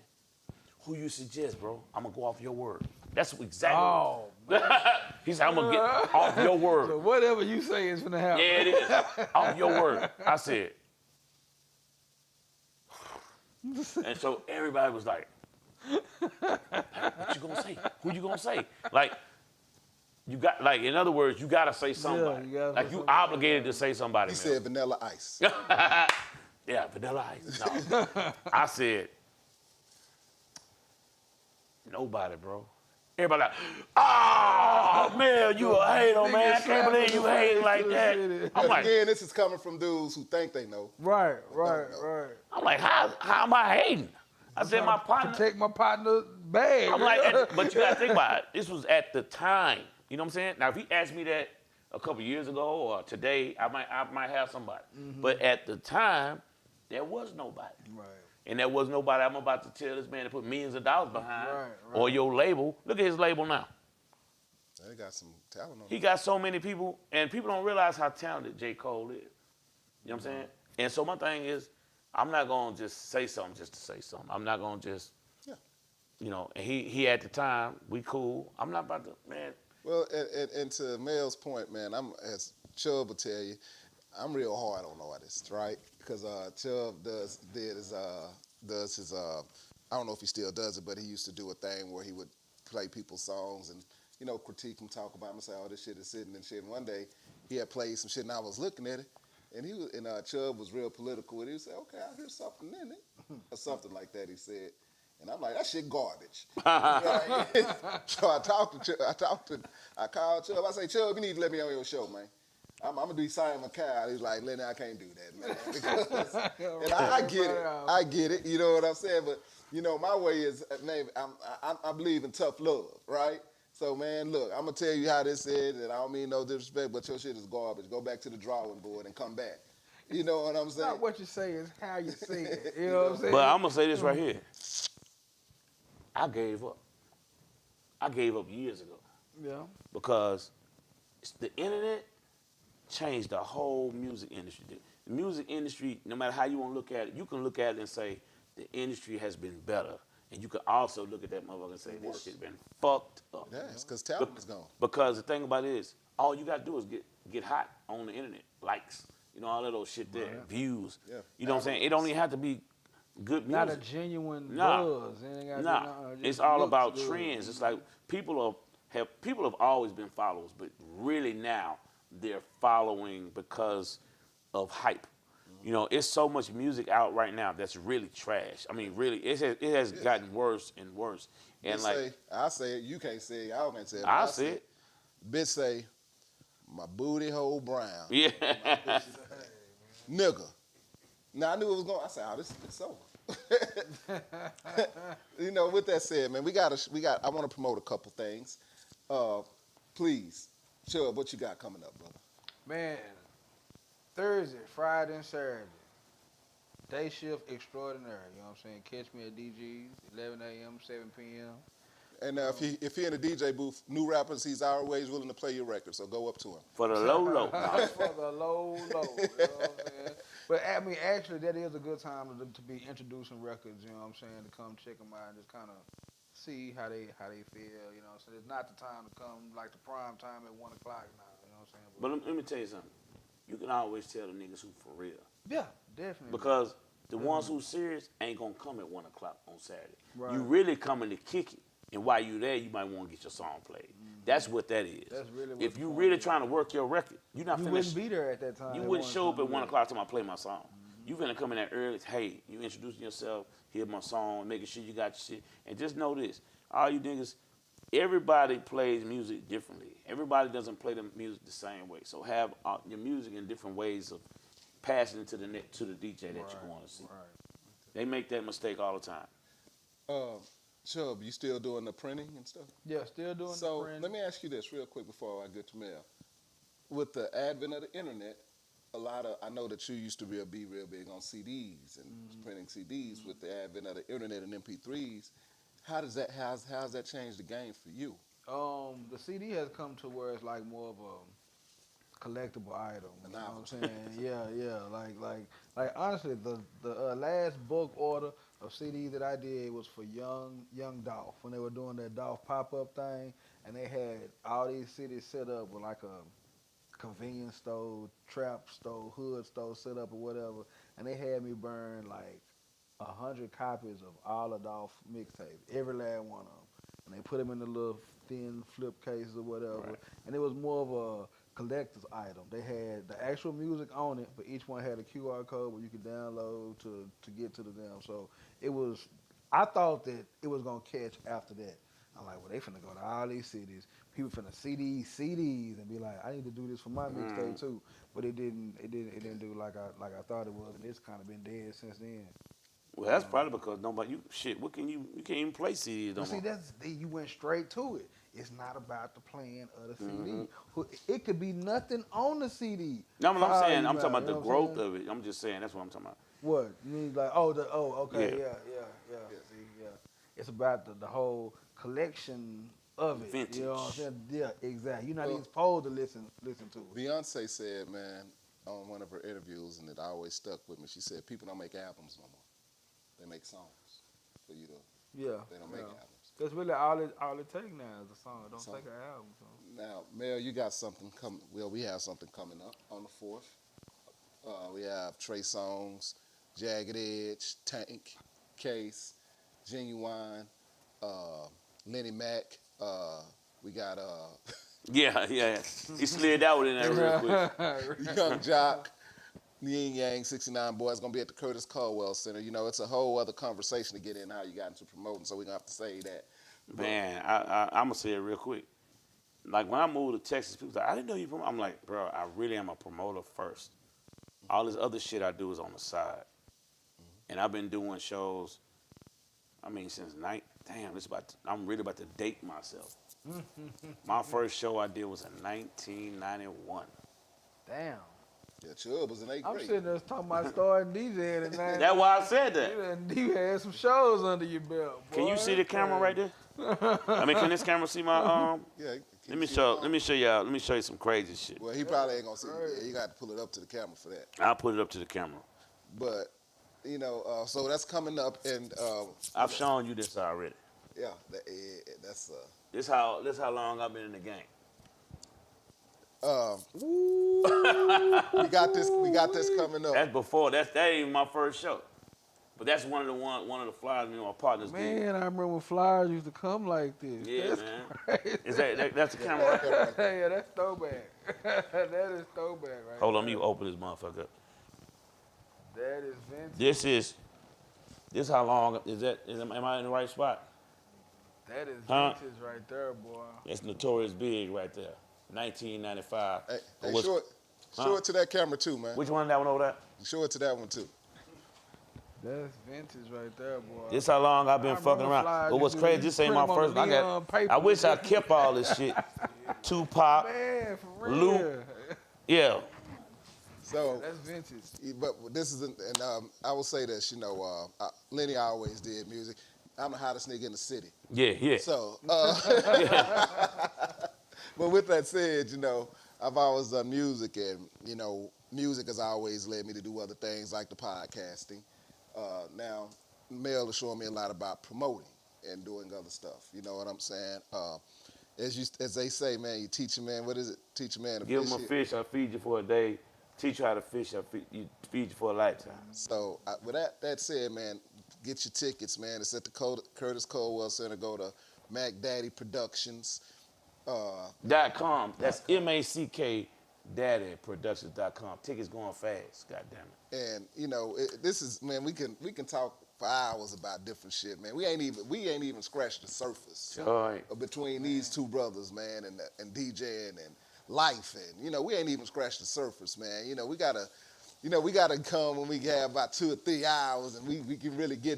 Who you suggest, bro? I'm gonna go off your word. That's exactly. Oh, He said, I'm gonna get off your word. so whatever you say is gonna happen. Yeah, it is. Off your word. I said. And so everybody was like, what you gonna say? Who you gonna say? Like, you got, like, in other words, you gotta say somebody. you gotta like, say you somebody. obligated to say somebody, He man. said Vanilla Ice. Yeah, Vanilla Ice. No. I said, nobody, bro. Everybody like, oh, man, you a hater, man. I can't believe you hating like that. I'm But like, again, this is coming from dudes who think they know. Right. I'm like, how am I hating? I said, my partner. Protect my partner's bag. I'm like, but you gotta think about it. This was at the time. You know what I'm saying? Now, if he asked me that a couple years ago or today, I might have somebody. But at the time, there was nobody. Right. And there was nobody I'm about to tell this man to put millions of dollars behind Right. or your label. Look at his label now. They got some talent on He them. got so many people, and people don't realize how talented J. Cole is. You know what I'm saying? And so my thing is, I'm not gonna just say something just to say something. I'm not gonna just, Yeah. you know. And he at the time, we cool. I'm not about to, man. Well, and to Mel's point, man, I'm as Chubb will tell you, I'm real hard on artists, right? Because Chubb does his I don't know if he still does it, but he used to do a thing where he would play people's songs and critique them, talk about them, and say, "Oh, this shit is sitting and shit." And one day he had played some shit, and I was looking at it, and Chubb was real political, and he said, "Okay, I hear something in it," or something like that. He said. And I'm like, that shit garbage. Right? So I called Chubb. I say, Chubb, you need to let me on your show, man. I'm gonna do Simon Cowell. He's like, Lenny, I can't do that, man. Because, and I get it. I get it. You know what I'm saying? But my way is, man, I believe in tough love, right? So, man, look, I'm gonna tell you how this is, and I don't mean no disrespect, but your shit is garbage. Go back to the drawing board and come back. You know what I'm saying? Not what you say, is how you say it. You know what I'm saying? But I'm gonna say this right here. I gave up. I gave up years ago. Yeah. Because the internet changed the whole music industry. The music industry, no matter how you want to look at it, you can look at it and say the industry has been better. And you can also look at that motherfucker and say this shit been fucked up. Yeah, it's because talent is gone. Because the thing about it is, all you got to do is get hot on the internet. Likes, all that old shit there. Right. Views. Yeah. You know what I'm saying? It don't even have to be good music. Not a genuine buzz. It's all about trends. It's like people have always been followers, but really now they're following because of hype. It's so much music out right now that's really trash. I mean, really, it has gotten worse and worse. And I say it, you can't say it, I can't say it. I say it. Bitch say, my booty hole brown. Yeah. Nigga. Now I knew it was going. I said, "Oh, this is over." With that said, man, I want to promote a couple things. Please, Chubb, what you got coming up, brother? Man, Thursday, Friday, and Saturday, day shift extraordinary. You know what I'm saying? Catch me at DG's, 11 a.m., 7 p.m. And if he in the DJ booth, new rappers, he's always willing to play your record. So go up to him. For the low. For the low. You know what I'm saying? But I mean, actually, that is a good time to be introducing records. You know what I'm saying? To come check them out and just kind of see how they feel. You know what I'm saying? It's not the time to come like the prime time at 1 o'clock now. You know what I'm saying? But let me tell you something. You can always tell the niggas who for real. Yeah, definitely. Because the ones who serious ain't gonna come at 1 o'clock on Saturday. Right. You really coming to kick it. And while you there, you might want to get your song played. That's what that is. That's really what if you really trying to work your record, you're not you finna. wouldn't be there at that time. You wouldn't show up at 1 o'clock till I play my song. You finna come in there early. Hey, you introducing yourself, hear my song, making sure you got your shit. And just know this, all you niggas, everybody plays music differently. Everybody doesn't play the music the same way. So have your music in different ways of passing it to the DJ that you want to see. Right. They make that mistake all the time. Chubb, you still doing the printing and stuff? Yeah, still doing the printing. So let me ask you this real quick before I get to Mel. With the advent of the internet, I know that you used to be real big on CDs and printing CDs. With the advent of the internet and MP3s, how's that changed the game for you? The CD has come to where it's like more of a collectible item. A You know what I'm novelty. saying? Yeah, yeah. Like honestly, the last bulk order of CDs that I did was for Young Dolph when they were doing that Dolph pop up thing, and they had all these CDs set up with like a convenience store, trap store, hood store set up or whatever, and they had me burn like 100 copies of all the Dolph mixtapes, every last one of them, and they put them in the little thin flip cases or whatever, Right. and it was more of a collector's item. They had the actual music on it, but each one had a QR code where you could download to get to the damn. So it was. I thought that it was gonna catch after that. I'm like, well, they finna go to all these cities. People finna CDs, and be like, I need to do this for my Mm. mixtape too. But it didn't. It didn't do like I thought it was, and it's kind of been dead since then. Well, that's probably because nobody. You shit. What can you? You can't even play CDs no But see, more. you went straight to it. It's not about the playing of the Hmm. CD. It could be nothing on the CD. No, but I'm saying, I'm talking You about the know what I'm growth saying? of it. I'm just saying that's what I'm talking about. What you need like okay, Yeah, yeah. See, yeah. It's about the whole collection of it. You know what I'm vintage. saying? Yeah, exactly. You're not even Well, supposed to listen to it. Beyonce said, man, on one of her interviews, and it always stuck with me. She said, "People don't make albums no more. They make songs for you to. Yeah, They don't yeah. make albums." That's really all it takes now is a song. It don't So take an album. So. now, Mel, you got something coming. Well, we have something coming up on the 4th. We have Trey Songz, Jagged Edge, Tank, Case, Genuine, uh, Lenny Mac. We got Yeah, yeah. He slid that one in there real quick. Young Jock, Yin Yang 69 Boys gonna be at the Curtis Caldwell Center. You know, it's a whole other conversation to get in how you got into promoting, so we're gonna have to say that. But Man, I'm gonna say it real quick. Like when I moved to Texas, people like, I didn't know you promote. I'm like, bro, I really am a promoter first. All this other shit I do is on the side, and I've been doing shows. I mean, since night. Damn, I'm really about to date myself. My first show I did was in 1991. Damn. yeah, Chubb was in 8th I'm grade. sitting there talking about starting DJing at 9. That's why I said that. You had some shows under your belt, boy. Can you see the camera right there? I mean, can this camera see my Yeah, Let me show y'all. Let me show you some crazy shit. Well, he probably ain't gonna see. Yeah, you got to pull it up to the camera for that. I'll put it up to the camera. But you know, so that's coming up, and I've shown you this already. yeah, that's This how long I've been in the game. we got this coming up. That's before. That ain't even my first show. But that's one of the flyers me and my partners did. Man, I remember when flyers used to come like this. Yeah, That's man. crazy. Is that's the camera right there? Yeah, that's throwback. That is throwback right Hold on, there. let me open this motherfucker up. That is vintage. This how long is that? Am I in the right spot? That is Huh? vintage right there, boy. That's Notorious Big right there. 1995. Hey, What's- show it to that camera too, man. Which one? That one over there? Show it to that one too. That's vintage right there, boy. This how long I've been I fucking remember around. flyers But what's used to crazy? This ain't my print 'em on first. the neon paper. I wish I kept all this shit. Tupac, Man, for real. Luke. Yeah. So, That's vintage. but this is, and I will say this, you know, Lenny always did music. I'm the hottest nigga in the city. Yeah. So, but with that said, you know, I've always done music, and you know, music has always led me to do other things like the podcasting. Now, Mel is showing me a lot about promoting and doing other stuff. You know what I'm saying? As they say, man, you teach a man. What is it? Teach a man to Give fish. him a fish, I'll feed you for a day. Teach you how to fish, feed you for a lifetime. So, with that said, man, get your tickets, man. It's at the Curtis Caldwell Center. Go to Mac Daddy Productions. .com. That's MACK Daddy Productions.com. Tickets going fast. God damn it. And you know, this is, man. We can talk for hours about different shit, man. We ain't even scratched the surface All right. between these two brothers, man, and DJing and life, and you know, we ain't even scratched the surface, man. You know, we gotta come when we have about 2 or 3 hours, and we can really go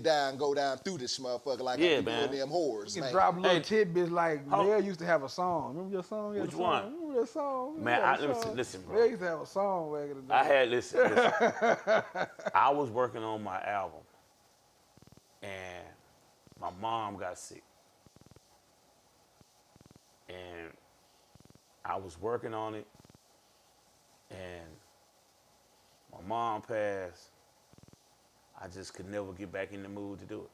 down through this motherfucker like Yeah, I be man. doing them whores, You can man. drop little Hey, tidbits like how- Mel used to have a song. Remember your song? You had a Which song? one? Remember that song? Man, You had a let me song? listen, bro. Mel used to have a song back in the day. I had listen. I was working on my album, and my mom got sick. and I was working on it, and my mom passed. I just could never get back in the mood to do it.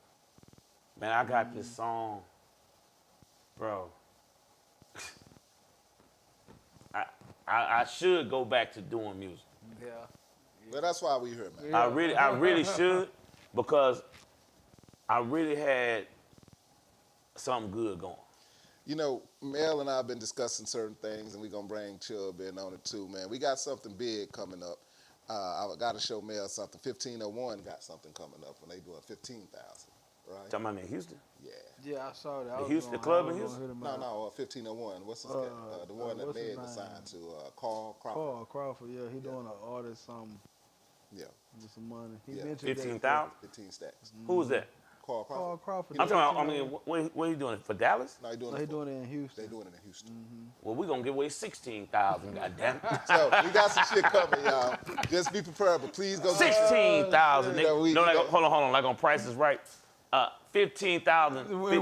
Man, I got this song, bro. I should go back to doing music. Yeah. But that's why we here, man. Yeah. I really should, because I really had something good going. You know, Mel and I have been discussing certain things, and we're going to bring Chubb in on it too, man. We got something big coming up. I got to show Mel something. 1501 got something coming up when they doing 15,000, right? Talking about in Houston? Yeah. Yeah, I saw that. The Houston club in Houston? No, 1501. What's his name? The one that what's his Meg was name? signed to, Carl Crawford. Paul Crawford, yeah, he doing an artist something Yeah, with some money. He Yeah. mentioned 15,000? 15 stacks. Who was that? Carl Crawford. Paul Crawford. I'm talking about, I mean, what are you doing? For Dallas? No, he doing No, it. he doing it in Houston. They doing it in Houston. Well, we're going to give away 16,000, goddamn. So we got some shit coming, y'all. Just be prepared, but please go. 16,000. Yeah, we- No, like, hold on. Like on Price is Right. 15,000 and $1.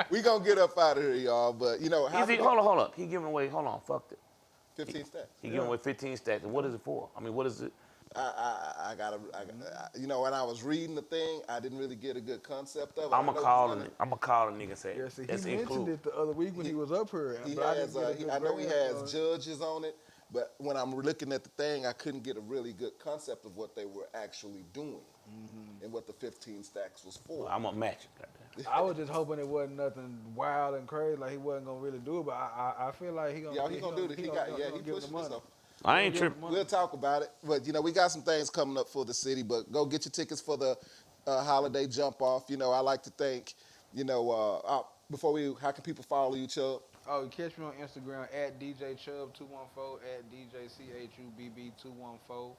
We gonna get up out of here, y'all. But you know, how Hold up. He giving away, fuck it. 15 stacks. He giving away 15 stacks. And what is it for? I mean, what is it? I gotta, you know, when I was reading the thing, I didn't really get a good concept of it. I'm going to call a nigga and say, Yeah, see, he let's mentioned include. it the other week when he was up here. He but I has, didn't get a good I know he breakdown has of it. judges on it, but when I'm looking at the thing, I couldn't get a really good concept of what they were actually doing and what the 15 stacks was for. I'm going to match it. Goddamn. I was just hoping it wasn't nothing wild and crazy, like he wasn't gonna really do it. But I feel like he gonna. Yeah, he gonna do it. He give pushing the this money. stuff. I ain't tripping. We'll talk about it, but you know we got some things coming up for the city. But go get your tickets for the holiday jump off. You know I like to thank. You know how can people follow you, Chubb? Oh, you catch me on Instagram at DJ Chubb 214 at DJ CHUBB 214.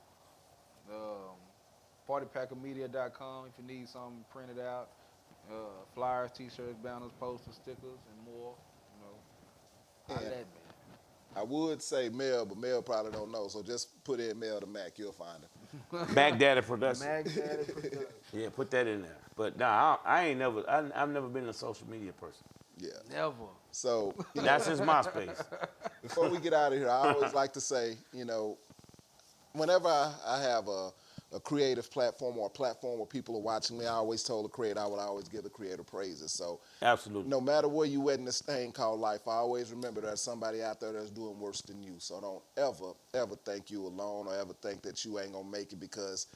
Partypackermedia.com if you need something printed out. Flyers, t-shirts, banners, posters, stickers, and more. You know, holla at me. I would say Mel, but Mel probably don't know. So just put in Mel to Mac, you'll find him. Mac Daddy Production. Mag Daddy Production. Yeah, put that in there. But nah, I've never been a social media person. Yeah. Never. So Not since MySpace. before we get out of here, I always like to say, you know, whenever I have a creative platform or a platform where people are watching me, I always told the creator I would always give the creator praises. So Absolutely. no matter where you at in this thing called life, I always remember there's somebody out there that's doing worse than you. So don't ever think you alone or ever think that you ain't gonna make it, because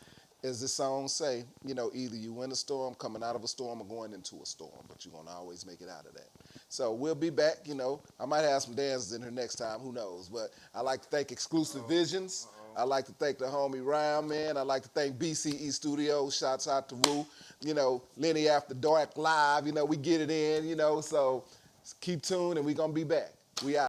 as the song say, you know, either you in a storm, coming out of a storm, or going into a storm, but you're gonna always make it out of that. So we'll be back, you know. I might have some dances in here next time, who knows? But I like to thank Exclusive Visions. I like to thank the homie Ryan, man. I like to thank BCE Studios. Shouts out to Rue. You know, Lenny After Dark Live. You know, we get it in, you know. So keep tuned, and we're going to be back. We out.